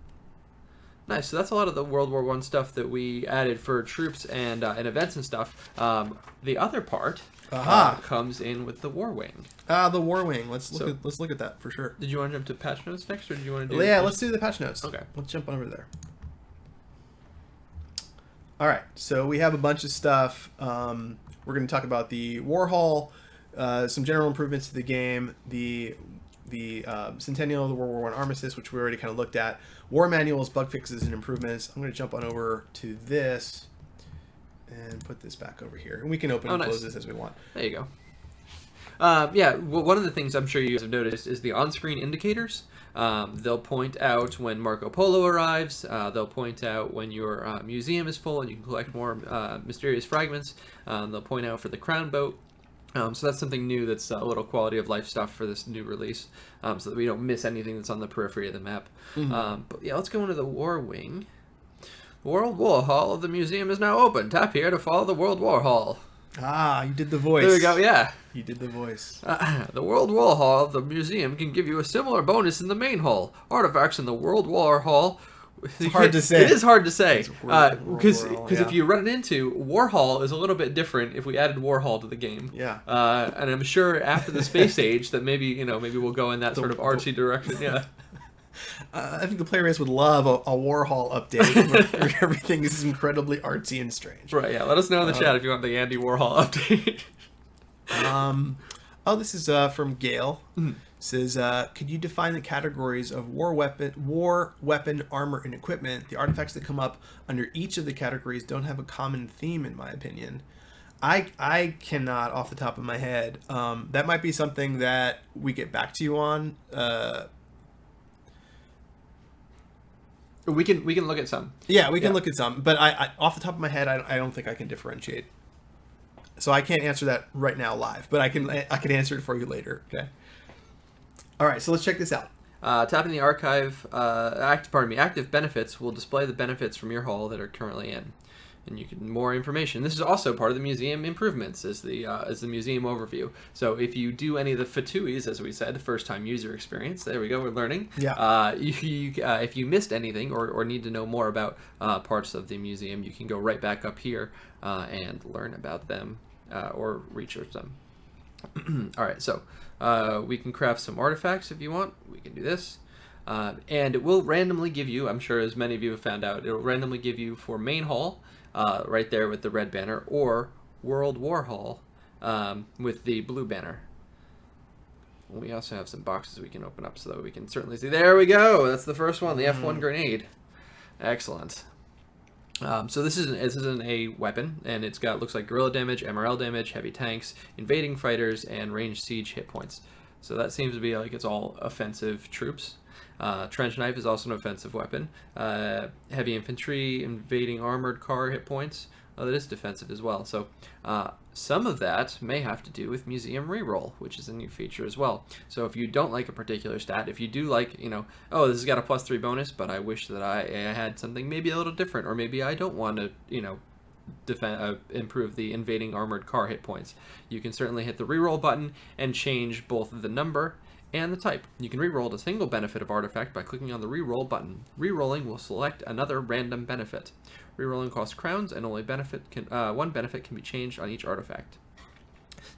Nice. So that's a lot of the World War I stuff that we added for troops and events and stuff. The other part comes in with the War Wing. The War Wing. Let's look at that for sure. Did you want to jump to patch notes next, or did you want to do? Yeah, let's do the patch notes. Okay. Let's jump over there. All right. So we have a bunch of stuff. We're going to talk about the War Hall, some general improvements to the game, the Centennial of the World War I Armistice, which we already kind of looked at, war manuals, bug fixes, and improvements. I'm going to jump on over to this and put this back over here. And we can open and close this as we want. There you go. One of the things I'm sure you guys have noticed is the on-screen indicators. They'll point out when Marco Polo arrives. They'll point out when your museum is full and you can collect more mysterious fragments. They'll point out for the crown boat. So that's something new that's a little quality of life stuff for this new release, so that we don't miss anything that's on the periphery of the map. But yeah, let's go into the War Wing. The World War Hall of the museum is now open. Tap here to follow the World War Hall. Ah, you did the voice. There we go, yeah. You did the voice. The World War Hall of the museum can give you a similar bonus in the main hall. Artifacts in the World War Hall. It's hard to say. It is hard to say. Because yeah. if you run it into, War Hall is a little bit different if we added War Hall to the game. Yeah. And I'm sure after the space age that maybe we'll go in that sort of artsy direction. Yeah. I think the player base would love a Warhol update where everything is incredibly artsy and strange. Right, yeah. Let us know in the chat if you want the Andy Warhol update. This is from Gail. Says, could you define the categories of war weapon, armor, and equipment? The artifacts that come up under each of the categories don't have a common theme, in my opinion. I cannot off the top of my head. That might be something that we get back to you on. We can look at some. Yeah, we can look at some, but I off the top of my head, I don't think I can differentiate. So I can't answer that right now live, but I can answer it for you later. Okay. All right, so let's check this out. Tapping the archive, active benefits will display the benefits from your hall that are currently in, and you can more information. This is also part of the museum improvements, as the museum overview. So if you do any of the FATUIs, as we said, first time user experience, there we go, we're learning. Yeah. If you missed anything or need to know more about parts of the museum, you can go right back up here and learn about them or research them. All right, so we can craft some artifacts if you want. We can do this. And it will randomly give you, I'm sure as many of you have found out, it will randomly give you for main hall, right there with the red banner, or World War Hall with the blue banner. We also have some boxes we can open up so that we can certainly see. There we go. That's the first one, the F1 grenade. Excellent. So this isn't a weapon, and it's got, looks like guerrilla damage, MRL damage, heavy tanks, invading fighters, and ranged siege hit points. So that seems to be like it's all offensive troops. Trench knife is also an offensive weapon. Heavy infantry, invading armored car hit points, Oh, that is defensive as well. So some of that may have to do with museum reroll, which is a new feature as well. So if you don't like a particular stat, if you do like, oh, this has got a +3 bonus, but I wish that I had something maybe a little different, or maybe I don't want to, improve the invading armored car hit points, you can certainly hit the reroll button and change both the number and the type. You can reroll a single benefit of artifact by clicking on the reroll button. Rerolling will select another random benefit. Rerolling costs crowns, and only one benefit can be changed on each artifact.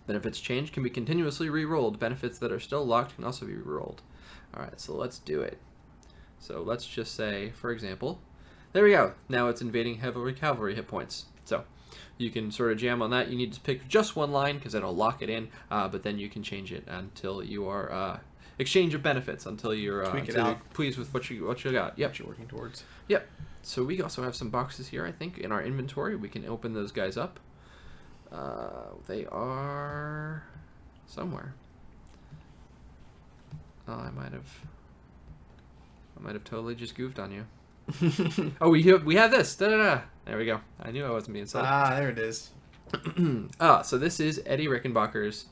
Benefits changed can be continuously rerolled. Benefits that are still locked can also be rerolled. Alright, so let's do it. So let's just say, for example, there we go. Now it's invading heavy cavalry hit points. So you can sort of jam on that. You need to pick just one line because it'll lock it in, but then you can change it until you are exchange of benefits until you're pleased with what you got. Yep, what you're working towards. Yep. So we also have some boxes here, I think, in our inventory. We can open those guys up. They are somewhere. Oh, I might have totally just goofed on you. Oh, we have this. Da-da-da. There we go. I knew I wasn't being silly. There it is. So this is Eddie Rickenbacker's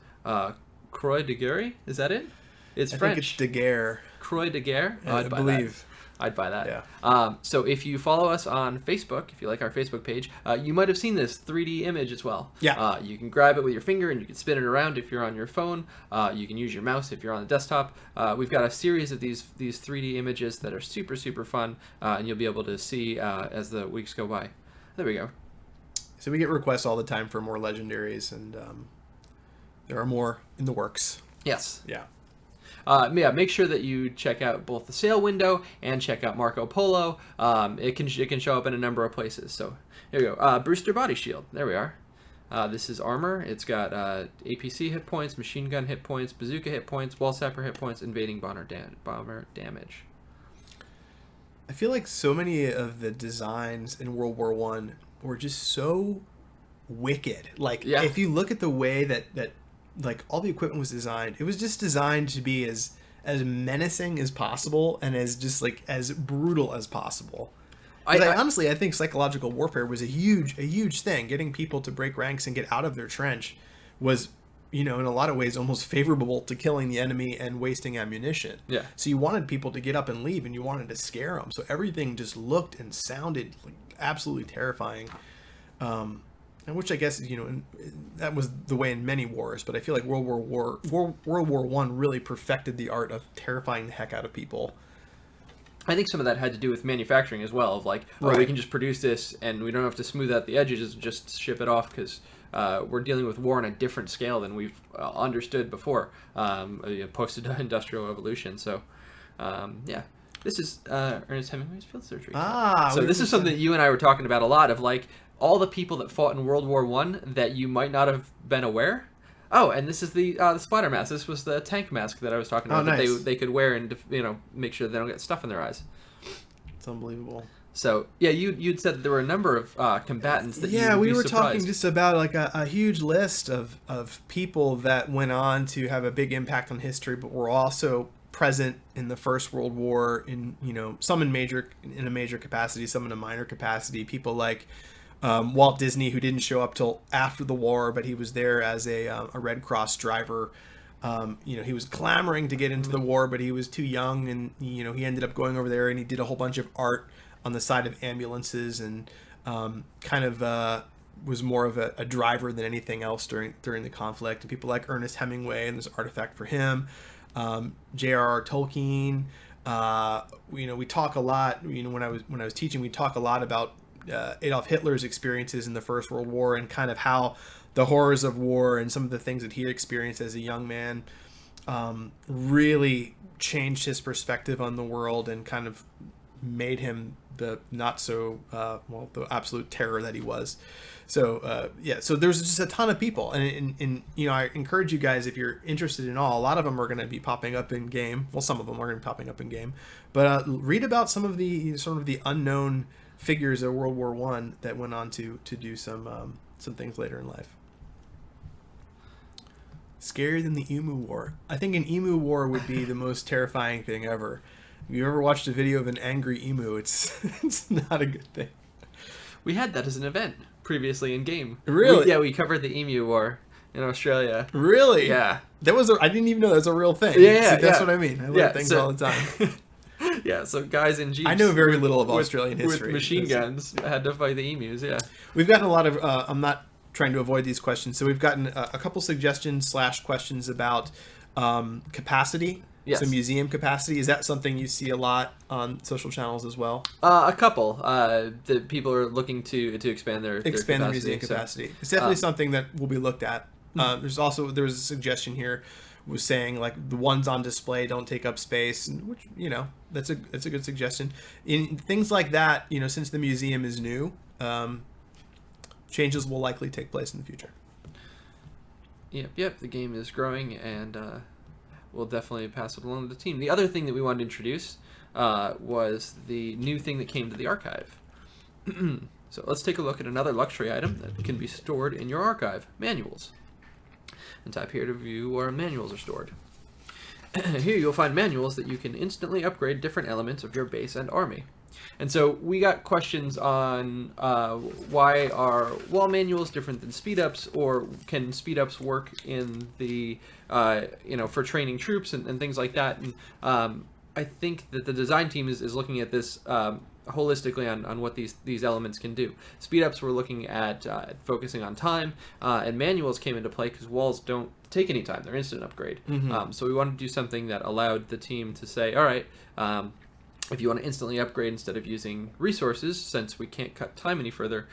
Croix de Guerre. Is that it? It's French. I think it's de Guerre. Croix de Guerre? I believe. I'd buy that. Yeah. So if you follow us on Facebook, if you like our Facebook page, you might have seen this 3D image as well. Yeah. You can grab it with your finger and you can spin it around if you're on your phone. You can use your mouse if you're on the desktop. We've got a series of these 3D images that are super, super fun, and you'll be able to see as the weeks go by. There we go. So we get requests all the time for more legendaries, and there are more in the works. Yes. Yeah. Make sure that you check out both the sale window and check out Marco Polo. It can show up in a number of places. So here we go. Brewster Body Shield. There we are. This is armor. It's got APC hit points, machine gun hit points, bazooka hit points, wall sapper hit points, invading bomber damage. I feel like so many of the designs in World War I were just so wicked. Like, if you look at the way that like all the equipment was designed, it was just designed to be as menacing as possible and as just like as brutal as possible. Honestly, I think psychological warfare was a huge thing. Getting people to break ranks and get out of their trench was, in a lot of ways almost favorable to killing the enemy and wasting ammunition. Yeah. So you wanted people to get up and leave, and you wanted to scare them. So everything just looked and sounded like absolutely terrifying. And which I guess, that was the way in many wars, but I feel like World War I really perfected the art of terrifying the heck out of people. I think some of that had to do with manufacturing as well, of like, we can just produce this and we don't have to smooth out the edges and just ship it off because we're dealing with war on a different scale than we've understood before, post-industrial revolution. So, this is Ernest Hemingway's Field Surgery. So this is something that you and I were talking about a lot, of like, all the people that fought in World War I that you might not have been aware. Oh, and this is the splatter mask. This was the tank mask that I was talking about that they could wear and make sure they don't get stuff in their eyes. It's unbelievable. So yeah, you'd said that there were a number of combatants that we were talking just about like a huge list of people that went on to have a big impact on history, but were also present in the First World War in some in a major capacity, some in a minor capacity. People like Walt Disney, who didn't show up till after the war, but he was there as a Red Cross driver. He was clamoring to get into the war, but he was too young, and he ended up going over there and he did a whole bunch of art on the side of ambulances, and was more of a driver than anything else during the conflict. And people like Ernest Hemingway, and there's an artifact for him. J.R.R. Tolkien. We talk a lot. When I was teaching, we talk a lot about Adolf Hitler's experiences in the First World War and kind of how the horrors of war and some of the things that he experienced as a young man really changed his perspective on the world and kind of made him the the absolute terror that he was. So so there's just a ton of people, and I encourage you guys, if you're interested in all, a lot of them are going to be popping up in game. Well, some of them are going to be popping up in game, but read about some of the sort of the unknown figures of World War I that went on to do some things later in life. Scarier than the Emu War. I think an Emu War would be the most terrifying thing ever. If you ever watched a video of an angry emu, it's not a good thing. We had that as an event. previously in game. Really? We covered the Emu War in Australia. Really? Yeah. I didn't even know that was a real thing. Yeah, See, that's yeah. what I mean. I learn things all the time. Yeah, so guys in Jeeps. I know very little of Australian history. With machine guns had to fight the emus, yeah. We've gotten a lot of, I'm not trying to avoid these questions, so we've gotten a couple suggestions / questions about capacity. Yes. So museum capacity. Is that something you see a lot on social channels as well? A couple. The people are looking to expand their Museum capacity. It's definitely something that will be looked at. There was a suggestion here was saying like the ones on display don't take up space, which that's a good suggestion. In things like that, since the museum is new, changes will likely take place in the future. Yep. The game is growing, and we'll definitely pass it along to the team. The other thing that we wanted to introduce was the new thing that came to the archive. So let's take a look at another luxury item that can be stored in your archive: manuals. And tap here to view where manuals are stored. Here you'll find manuals that you can instantly upgrade different elements of your base and army. And so we got questions on why are wall manuals different than speed-ups, or can speed-ups work in the, for training troops and things like that. And I think that the design team is looking at this holistically on what these elements can do. Speed-ups were looking at focusing on time, and manuals came into play because walls don't take any time. They're instant upgrade. So we wanted to do something that allowed the team to say, all right, if you want to instantly upgrade instead of using resources, since we can't cut time any further,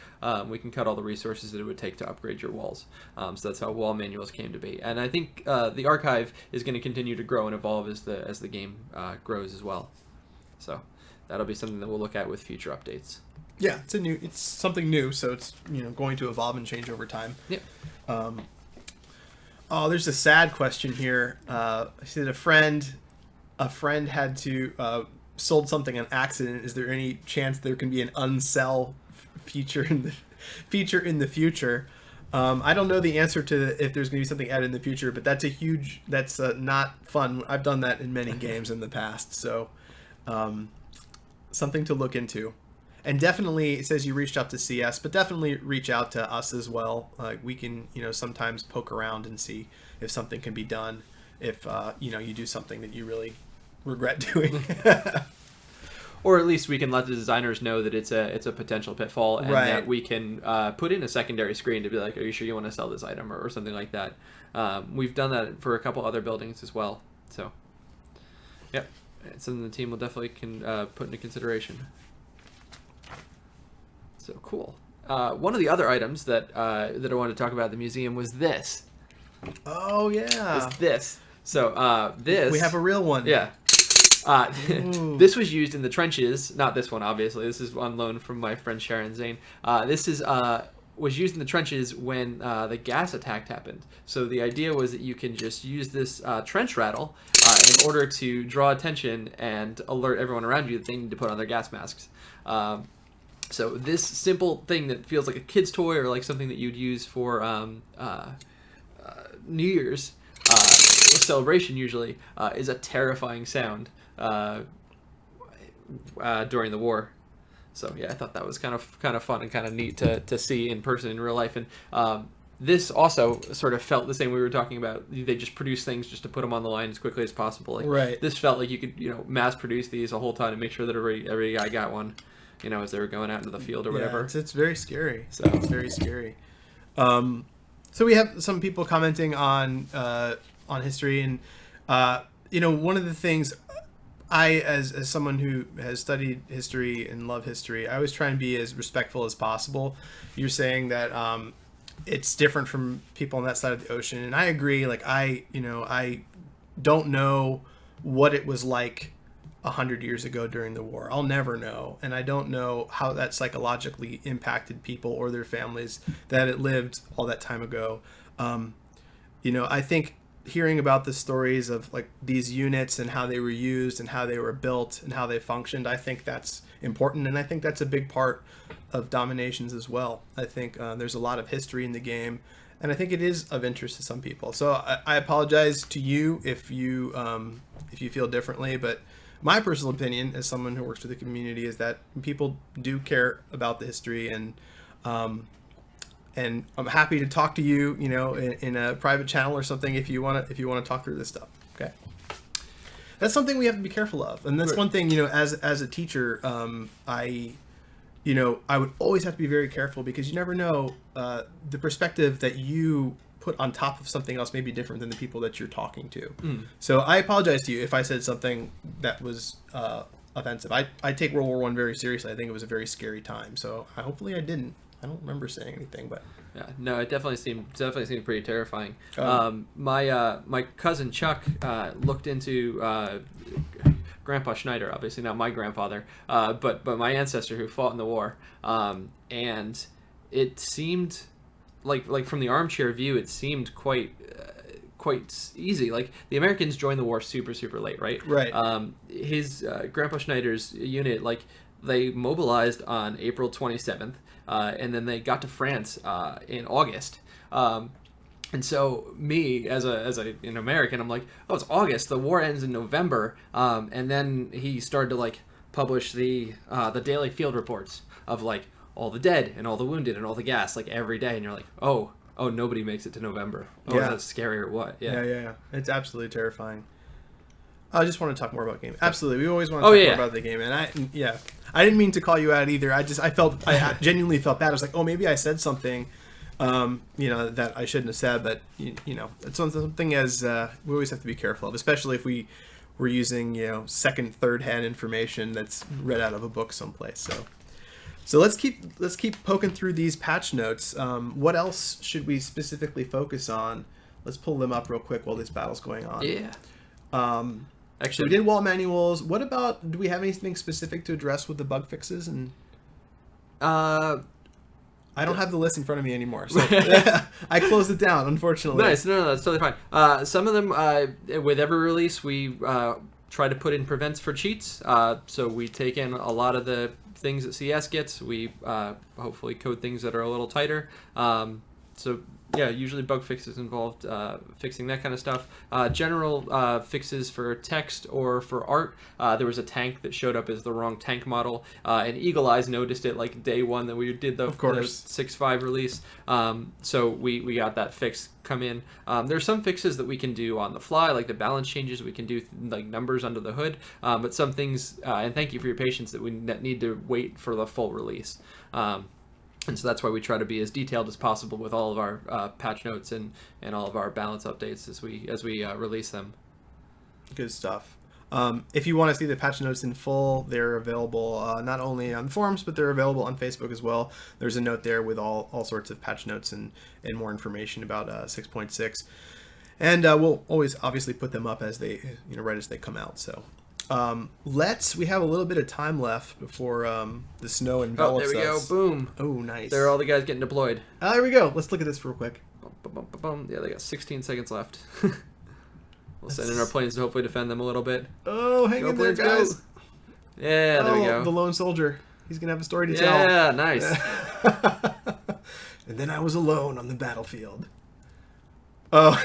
we can cut all the resources that it would take to upgrade your walls. So that's how wall manuals came to be. And I think the archive is going to continue to grow and evolve as the game grows as well. So that'll be something that we'll look at with future updates. Yeah, it's something new, so it's going to evolve and change over time. Yep. There's a sad question here. He said a friend had to sold something on accident. Is there any chance there can be an unsell feature in the future? I don't know the answer to if there's going to be something added in the future, but that's not fun. I've done that in many games in the past, so something to look into. And definitely, it says you reached out to CS, but definitely reach out to us as well. We can, sometimes poke around and see if something can be done. If you do something that you really regret doing. Or at least we can let the designers know that it's a potential pitfall, and that we can put in a secondary screen to be like, are you sure you want to sell this item, or something like that. We've done that for a couple other buildings as well. So, yeah, it's something the team will definitely can put into consideration. So cool. One of the other items that I wanted to talk about at the museum was this. Oh yeah. Was this. So this. We have a real one. Yeah. This was used in the trenches. Not this one, obviously. This is on loan from my friend Sharon Zane. This was used in the trenches when the gas attack happened. So the idea was that you can just use this trench rattle in order to draw attention and alert everyone around you that they need to put on their gas masks. So this simple thing that feels like a kid's toy, or like something that you'd use for New Year's celebration usually, is a terrifying sound during the war. So yeah, I thought that was kind of fun and kind of neat to see in person in real life. And this also sort of felt the same way we were talking about. They just produce things just to put them on the line as quickly as possible. Like, right. This felt like you could mass produce these a whole ton and make sure that every guy got one. As they were going out into the field or whatever. It's very scary. So it's very scary. So we have some people commenting on history, and one of the things I, as someone who has studied history and love history, I always try and be as respectful as possible. You're saying that it's different from people on that side of the ocean, and I agree. Like I don't know what it was like 100 years ago during the war. I'll never know, and I don't know how that psychologically impacted people or their families that it lived all that time ago. I think hearing about the stories of like these units and how they were used and how they were built and how they functioned, I think that's important, and I think that's a big part of DomiNations as well. I think there's a lot of history in the game, and I think it is of interest to some people. So I apologize to you if you feel differently, but my personal opinion as someone who works with the community is that people do care about the history, and and I'm happy to talk to you, in a private channel or something if you want to talk through this stuff. Okay. That's something we have to be careful of, and that's Right. one thing, as a teacher, I would always have to be very careful, because you never know, the perspective that you put on top of something else may be different than the people that you're talking to. So I apologize to you if I said something that was offensive. I take World War I very seriously. I think it was a very scary time. So hopefully I didn't. I don't remember saying anything, but Yeah, no, it definitely seemed pretty terrifying. Oh. My cousin Chuck looked into Grandpa Schneider, obviously not my grandfather, but my ancestor who fought in the war, and it seemed like from the armchair view, it seemed quite easy. Like, the Americans joined the war super late, right? Right. His Grandpa Schneider's unit, they mobilized on April 27th, and then they got to France in August. And so me, as an American, I'm like, oh, it's August. The war ends in November. And then he started to publish the daily field reports of all the dead and all the wounded and all the gas every day. And you're like, oh, nobody makes it to November. Oh, Yeah. that's scary or what? Yeah. It's absolutely terrifying. I just want to talk more about game. Absolutely, we always want to talk more about the game, and I didn't mean to call you out either. I I genuinely felt bad. I was like, oh, maybe I said something, that I shouldn't have said. But it's something as we always have to be careful of, especially if we're using second, third hand information that's read out of a book someplace. So let's keep poking through these patch notes. What else should we specifically focus on? Let's pull them up real quick while this battle's going on. Yeah. Actually, we did wall manuals. What about, do we have anything specific to address with the bug fixes? And I don't have the list in front of me anymore, so I closed it down, unfortunately. Nice. No, that's totally fine. Some of them, with every release, we try to put in prevents for cheats. So we take in a lot of the things that CS gets. We hopefully code things that are a little tighter. So yeah, usually bug fixes involved fixing that kind of stuff. General fixes for text or for art. There was a tank that showed up as the wrong tank model, and Eagle Eyes noticed it day one that we did the 6.5 release. So we got that fix come in. There's some fixes that we can do on the fly, like the balance changes. We can do numbers under the hood, but some things, and thank you for your patience, that we need to wait for the full release. And so that's why we try to be as detailed as possible with all of our patch notes and all of our balance updates as we release them. Good stuff. If you want to see the patch notes in full, they're available not only on the forums, but they're available on Facebook as well. There's a note there with all sorts of patch notes and more information about 6.6. And we'll always obviously put them up as they, right as they come out. So we have a little bit of time left before the snow envelops us. Oh, there we go. Boom. Oh, nice. There are all the guys getting deployed. There we go. Let's look at this real quick. Yeah, they got 16 seconds left. We'll send in our planes to hopefully defend them a little bit. Oh, hang in there, guys. Yeah, there we go. The lone soldier. He's going to have a story to tell. Yeah, nice. And then I was alone on the battlefield. Oh.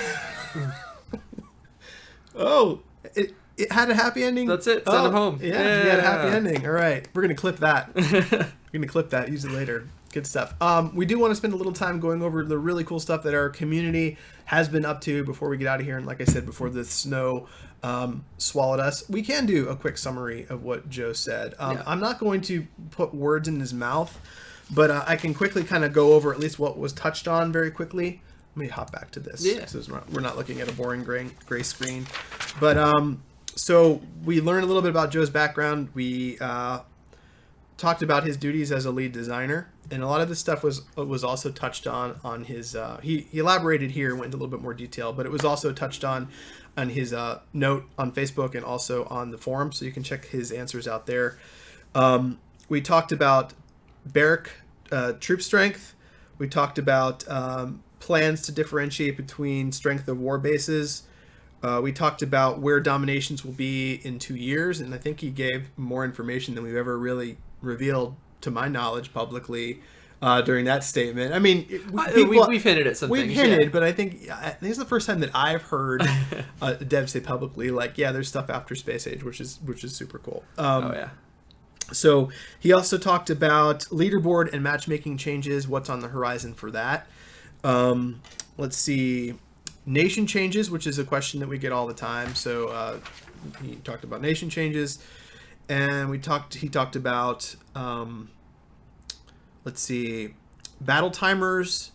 It had a happy ending. That's it. Send him home. Yeah, he had a happy ending. All right. We're going to clip that. Use it later. Good stuff. We do want to spend a little time going over the really cool stuff that our community has been up to before we get out of here. And like I said, before the snow swallowed us, we can do a quick summary of what Joe said. I'm not going to put words in his mouth, but I can quickly kind of go over at least what was touched on very quickly. Let me hop back to this. Yeah. So we're not looking at a boring gray screen. But so we learned a little bit about Joe's background. We talked about his duties as a lead designer, and a lot of this stuff was also touched on his. He elaborated here, went into a little bit more detail, but it was also touched on his note on Facebook and also on the forum, so you can check his answers out there. We talked about barrack troop strength. We talked about plans to differentiate between strength of war bases. We talked about where DomiNations will be in 2 years, and I think he gave more information than we've ever really revealed, to my knowledge, publicly during that statement. I mean, we've hinted at some things. We've hinted, but I think it's the first time that I've heard a dev say publicly, there's stuff after Space Age, which is super cool. Oh yeah. So he also talked about leaderboard and matchmaking changes, what's on the horizon for that. Let's see, nation changes, which is a question that we get all the time. So he talked about nation changes, and he talked about let's see, battle timers,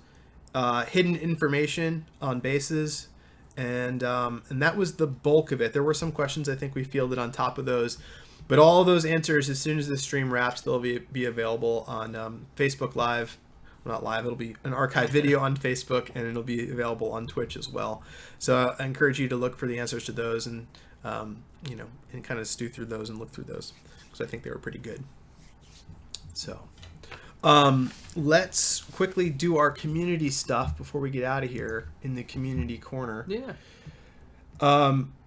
hidden information on bases, and that was the bulk of it. There were some questions I think we fielded on top of those. But all those answers, as soon as the stream wraps, they'll be available on Facebook Live. Well, not live, it'll be an archived video on Facebook, and it'll be available on Twitch as well. So I encourage you to look for the answers to those, and and kind of stew through those and look through those, because I think they were pretty good. So let's quickly do our community stuff before we get out of here in the community corner. Yeah.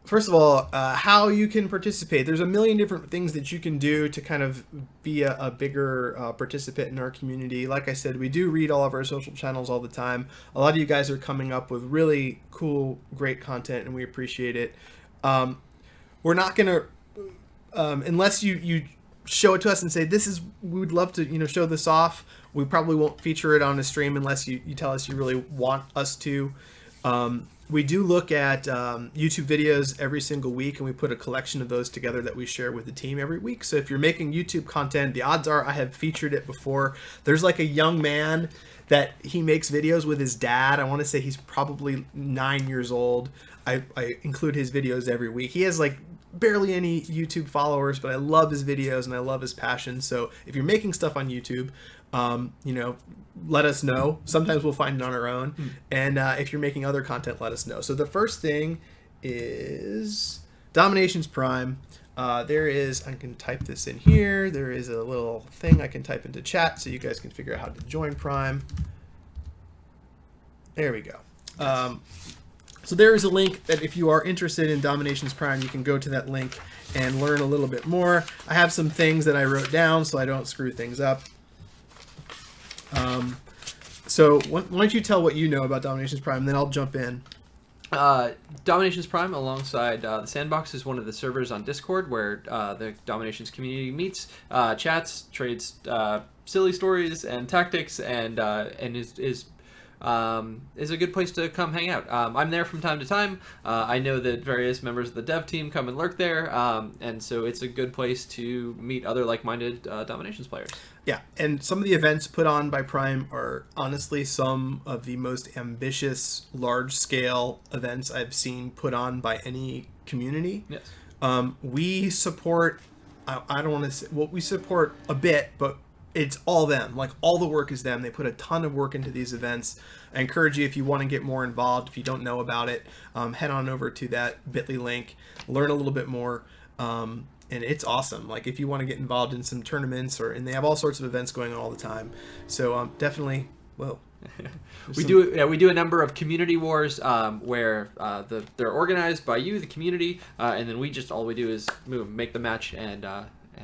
First of all, how you can participate. There's a million different things that you can do to kind of be a bigger participant in our community. Like I said, we do read all of our social channels all the time. A lot of you guys are coming up with really cool, great content, and we appreciate it. We're not going to, unless you show it to us and say, we would love to, show this off. We probably won't feature it on a stream unless you tell us you really want us to. We do look at YouTube videos every single week, and we put a collection of those together that we share with the team every week. So if you're making YouTube content, the odds are I have featured it before. There's like a young man that he makes videos with his dad. I want to say he's probably 9 years old. I include his videos every week. He has like barely any YouTube followers, but I love his videos and I love his passion. So if you're making stuff on YouTube, let us know. Sometimes we'll find it on our own. And if you're making other content, let us know. So the first thing is DomiNations Prime. There is, I can type this in here. There is a little thing I can type into chat so you guys can figure out how to join Prime. There we go. So there is a link that if you are interested in DomiNations Prime, you can go to that link and learn a little bit more. I have some things that I wrote down so I don't screw things up. So why don't you tell what you know about DomiNations Prime, and then I'll jump in. DomiNations Prime, alongside the Sandbox, is one of the servers on Discord where the DomiNations community meets, chats, trades silly stories and tactics, and is a good place to come hang out. I'm there from time to time. I know that various members of the dev team come and lurk there, and so it's a good place to meet other like-minded DomiNations players. Yeah, and some of the events put on by Prime are honestly some of the most ambitious, large-scale events I've seen put on by any community. Yes. We support, I don't want to say, well, we support a bit, but it's all them. Like, all the work is them. They put a ton of work into these events. I encourage you, if you want to get more involved, if you don't know about it, head on over to that bit.ly link, learn a little bit more. And it's awesome. Like, if you want to get involved in some tournaments, and they have all sorts of events going on all the time. So definitely, well, we do a number of community wars where they're organized by you, the community, and then all we do is make the match, and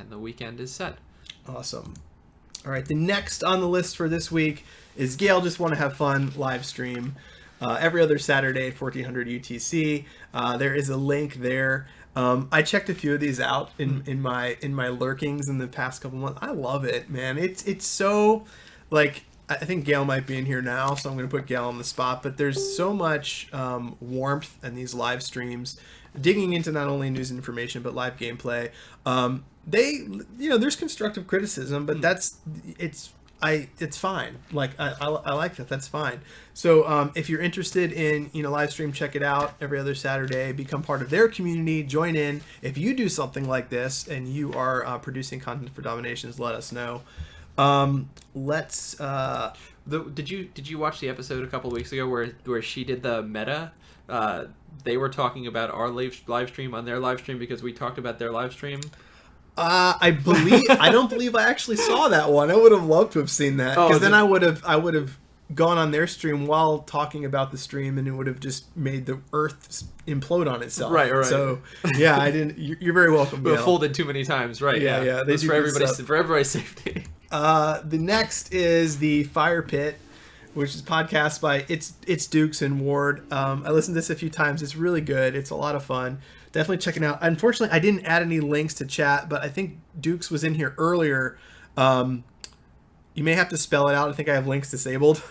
the weekend is set. Awesome. All right, the next on the list for this week is Gale Just Want to Have Fun live stream every other Saturday at 1400 UTC. There is a link there. I checked a few of these out in my lurkings in the past couple months. I love it, man. It's so, like, I think Gail might be in here now, so I'm going to put Gail on the spot. But there's so much warmth in these live streams, digging into not only news and information but live gameplay. There's constructive criticism, but it's fine. Like, I like that. That's fine. So if you're interested in live stream, check it out every other Saturday. Become part of their community. Join in. If you do something like this and you are producing content for DomiNations, let us know. Did you watch the episode a couple weeks ago where she did the meta? They were talking about our live stream on their live stream because we talked about their live stream. I don't believe I actually saw that one. I would have loved to have seen that, because then I would have gone on their stream while talking about the stream, and it would have just made the earth implode on itself. Right. So yeah, I didn't. You're very welcome. We folded too many times, right? Yeah. That's for everybody's safety. The next is the fire pit, which is podcast by it's Dukes and Ward. I listened to this a few times. It's really good. It's a lot of fun. Definitely check it out. Unfortunately, I didn't add any links to chat, but I think Dukes was in here earlier. You may have to spell it out. I think I have links disabled.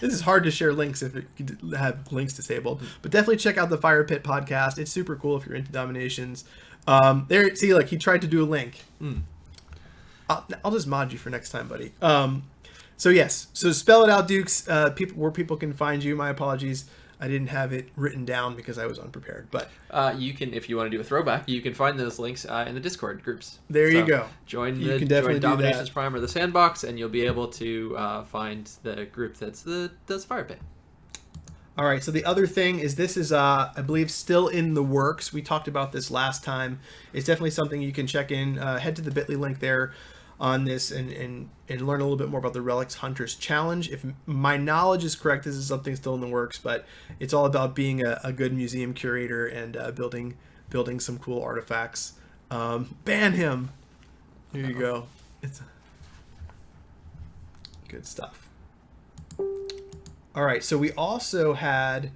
This is hard to share links if you have links disabled. But definitely check out the Fire Pit podcast. It's super cool if you're into Dominations. There, see, like he tried to do a link. I'll just mod you for next time, buddy. So yes, so spell it out, Dukes. Where people can find you. My apologies. I didn't have it written down because I was unprepared. But you can, if you want to do a throwback, you can find those links in the Discord groups. There you go. Join You can definitely join do Dominations that. Prime or the Sandbox, and you'll be able to find the group that's Fire Pit. All right, so the other thing is this is, I believe, still in the works. We talked about this last time. It's definitely something you can check in. Head to the bit.ly link there on this and learn a little bit more about the Relics Hunters Challenge. If my knowledge is correct, this is something still in the works, but it's all about being a good museum curator and building some cool artifacts. Ban him! Here you go. It's good stuff. All right, so we also had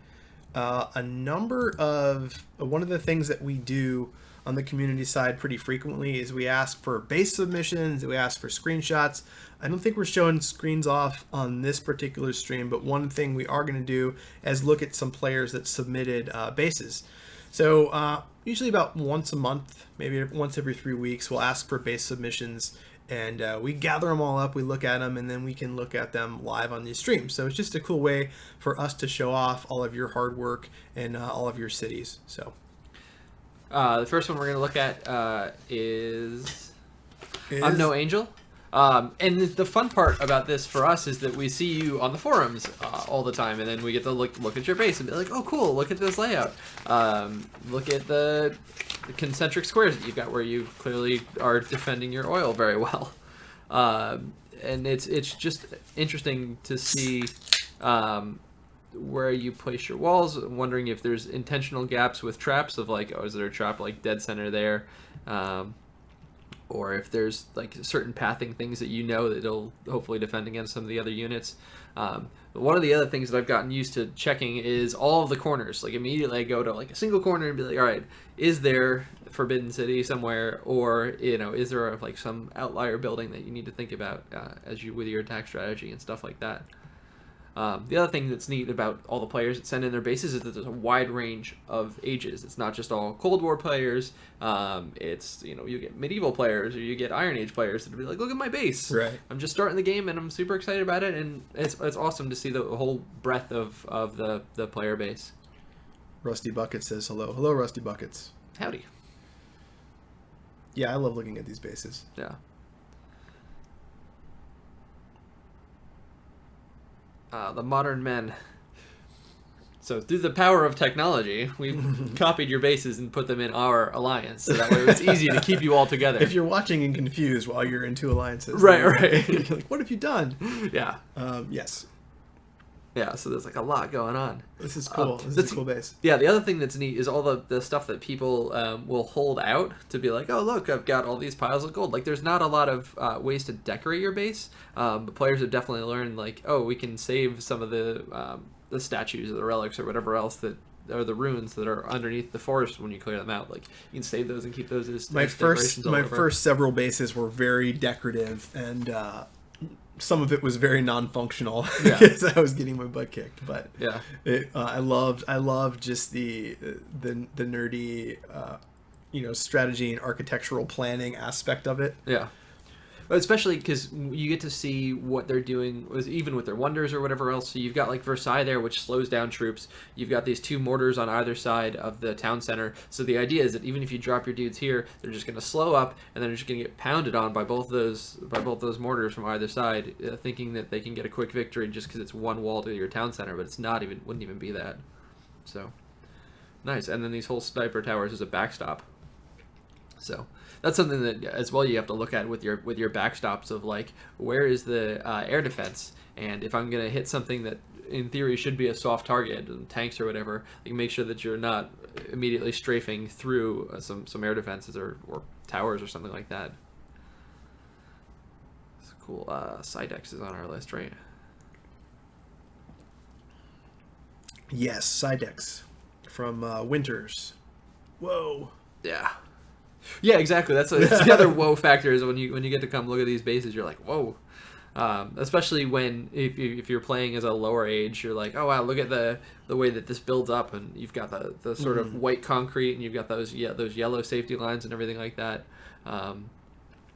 a number of one of the things that we do on the community side pretty frequently is we ask for base submissions, we ask for screenshots. I don't think we're showing screens off on this particular stream, but one thing we are going to do is look at some players that submitted bases. So usually about once a month, maybe once every 3 weeks, we'll ask for base submissions, and we gather them all up, we look at them, and then we can look at them live on these streams. So it's just a cool way for us to show off all of your hard work and all of your cities. So the first one we're going to look at is I'm No Angel. And the fun part about this for us is that we see you on the forums all the time, and then we get to look at your base and be like, oh, cool, look at this layout. Look at the concentric squares that you've got where you clearly are defending your oil very well. And it's just interesting to see where you place your walls. I'm wondering if there's intentional gaps with traps of like, oh, is there a trap like dead center there? Or if there's like certain pathing things that you know that it'll hopefully defend against some of the other units. One of the other things that I've gotten used to checking is all of the corners. Like immediately I go to like a single corner and be like, all right, is there Forbidden City somewhere, or is there like some outlier building that you need to think about as you with your attack strategy and stuff like that. The other thing that's neat about all the players that send in their bases is that there's a wide range of ages. It's not just all Cold War players. It's, you get medieval players or you get Iron Age players that be like, look at my base. Right. I'm just starting the game and I'm super excited about it. And it's awesome to see the whole breadth of the player base. Rusty Bucket says hello. Hello, Rusty Buckets. Howdy. Yeah, I love looking at these bases. Yeah. The modern men. So through the power of technology, we've copied your bases and put them in our alliance, so that way it's easy to keep you all together. If you're watching and confused while you're in two alliances, right. You're like, what have you done? Yeah. Yes. Yeah, so there's like a lot going on. This is cool. This is a cool base. Yeah, the other thing that's neat is all the stuff that people will hold out to be like, oh, look, I've got all these piles of gold. Like, there's not a lot of ways to decorate your base, but players have definitely learned, like, oh, we can save some of the statues or the relics or whatever else that are the runes that are underneath the forest when you clear them out. Like, you can save those and keep those as my decorations all over. first several bases were very decorative, and some of it was very non-functional because I was getting my butt kicked. But yeah, I loved just the nerdy strategy and architectural planning aspect of it. Yeah. Especially because you get to see what they're doing, even with their wonders or whatever else. So you've got like Versailles there, which slows down troops. You've got these two mortars on either side of the town center. So the idea is that even if you drop your dudes here, they're just going to slow up, and then they're just going to get pounded on by both those mortars from either side, thinking that they can get a quick victory just because it's one wall to your town center, but it's not even, wouldn't even be that. So nice. And then these whole sniper towers is a backstop. So that's something that as well you have to look at with your backstops of like, where is the air defense, and if I'm going to hit something that in theory should be a soft target, tanks or whatever, you can make sure that you're not immediately strafing through some air defenses or towers or something like that. It's cool. Sidex is on our list, right? Yes, side decks from Winters. Whoa. Yeah. Yeah, exactly. That's the other whoa factor is when you get to come look at these bases, you're like, whoa. Especially when if you're playing as a lower age, you're like, oh wow, look at the way that this builds up, and you've got the sort of white concrete, and you've got those yellow safety lines and everything like that.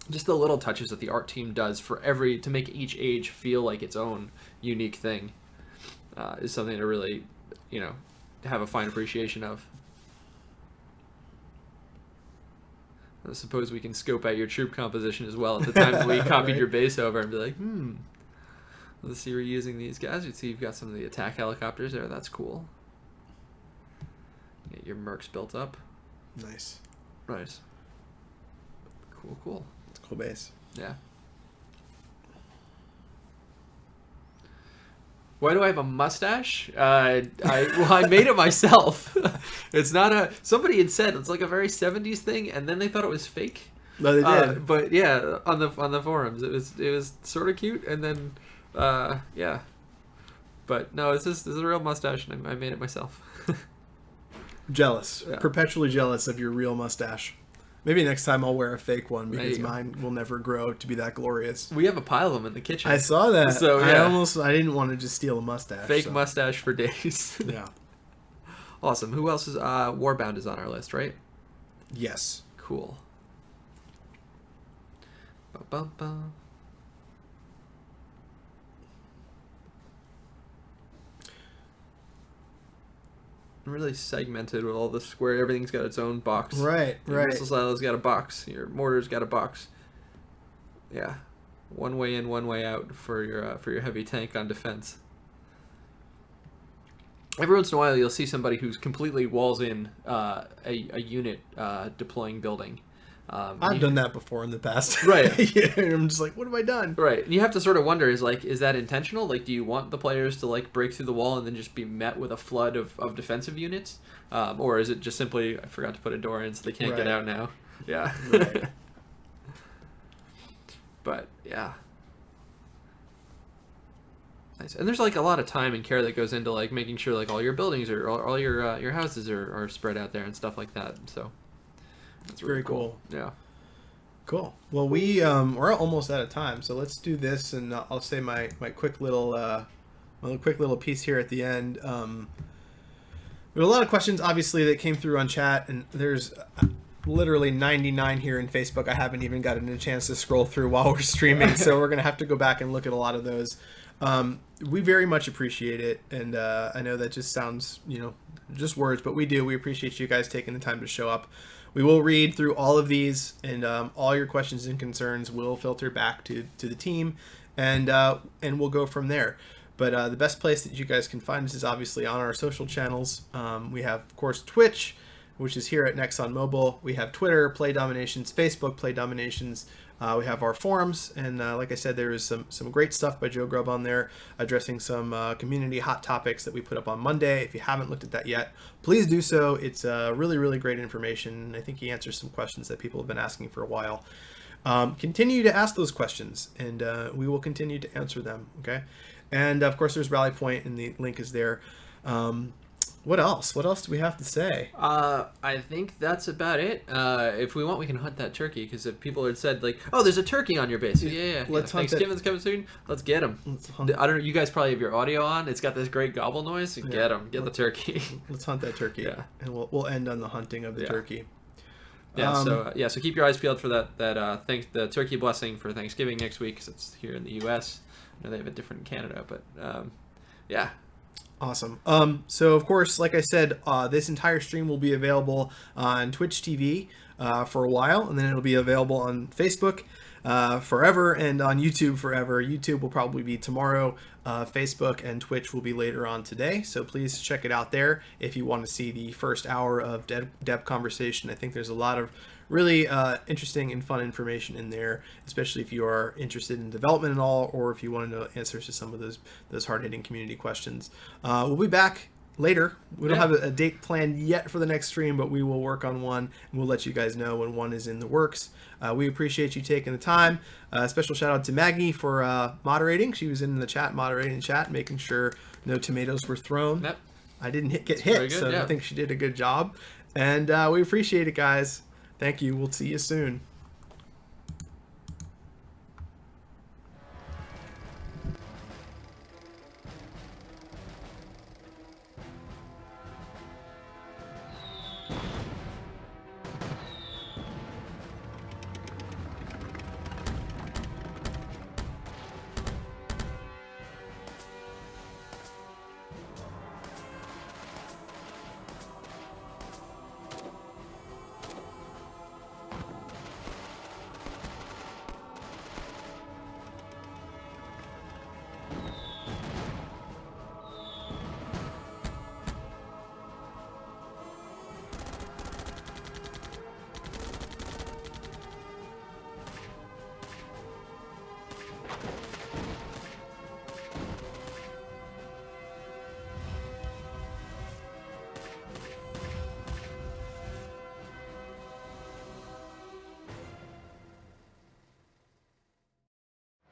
Just the little touches that the art team does to make each age feel like its own unique thing is something to really, have a fine appreciation of. I suppose we can scope out your troop composition as well at the time that we copied Right. your base over and be like, let's see, we're using these guys. You see you've got some of the attack helicopters there. That's cool. Get your mercs built up. Nice. Nice. Cool. It's a cool base. Yeah. Why do I have a mustache? I made it myself. It's not somebody had said it's like a very 70s thing, and then they thought it was fake. No, they did. But yeah, on the forums, it was sort of cute, and then yeah. But no, this is a real mustache, and I made it myself. Jealous. Yeah. Perpetually jealous of your real mustache. Maybe next time I'll wear a fake one There because you go. mine will never grow to be that glorious. We have a pile of them in the kitchen. I saw that. So, yeah. I didn't want to just steal a mustache. Fake so. mustache for days. Yeah. Awesome. Who else is Warbound is on our list, right? Yes. Cool. Ba-ba-ba. Really segmented with all the square. Everything's got its own box. Right. Your Right. missile silo's got a box. Your mortar's got a box. Yeah, one way in, one way out for your heavy tank on defense. Every once in a while, you'll see somebody who's completely walls in a unit deploying building. I've done that before in the past. Right. Yeah, I'm just like, what have I done? Right, and you have to sort of wonder, is that intentional? Like, do you want the players to break through the wall and then just be met with a flood of defensive units, or is it just simply I forgot to put a door in so they can't get Right. out now? Yeah. Right. But yeah, nice. And there's a lot of time and care that goes into making sure all your buildings or all your houses are spread out there and stuff like that. So that's Very cool. Yeah. Cool. Well, we're almost out of time, so let's do this, and I'll say my quick little piece here at the end. There were a lot of questions, obviously, that came through on chat, and there's literally 99 here in Facebook. I haven't even gotten a chance to scroll through while we're streaming, so we're gonna have to go back and look at a lot of those. We very much appreciate it, and I know that just sounds, just words, but we do. We appreciate you guys taking the time to show up. We will read through all of these, and all your questions and concerns will filter back to the team, and we'll go from there. But the best place that you guys can find us is obviously on our social channels. We have, of course, Twitch, which is here at Nexon Mobile. We have Twitter, Play DomiNations, Facebook, Play DomiNations. We have our forums, and like I said, there is some great stuff by Joe Grubb on there addressing some community hot topics that we put up on Monday. If you haven't looked at that yet, please do so. It's really, really great information. I think he answers some questions that people have been asking for a while. Continue to ask those questions, and we will continue to answer them, okay? And, of course, there's Rally Point, and the link is there. What else? What else do we have to say? I think that's about it. If we want, we can hunt that turkey, because if people had said oh, there's a turkey on your base, yeah. Let's hunt it. Thanksgiving's coming soon. Let's get him. I don't know. You guys probably have your audio on. It's got this great gobble noise. So get him. Get the turkey. Let's hunt that turkey. Yeah. And we'll end on the hunting of the turkey. Yeah. So keep your eyes peeled for the turkey blessing for Thanksgiving next week, because it's here in the U.S. I know they have it different in Canada, but yeah. Awesome. So of course, like I said, this entire stream will be available on Twitch TV for a while, and then it'll be available on Facebook forever and on YouTube forever. YouTube will probably be tomorrow. Facebook and Twitch will be later on today. So please check it out there if you want to see the first hour of depth conversation. I think there's a lot of really interesting and fun information in there, especially if you are interested in development and all, or if you want to know answers to some of those hard-hitting community questions. We'll be back later. We don't have a date planned yet for the next stream, but we will work on one, and we'll let you guys know when one is in the works. We appreciate you taking the time. Special shout out to Maggie for moderating. She was in the chat, moderating the chat, making sure no tomatoes were thrown. Yep. I didn't get very hit, good, so yeah. I think she did a good job. And we appreciate it, guys. Thank you. We'll see you soon.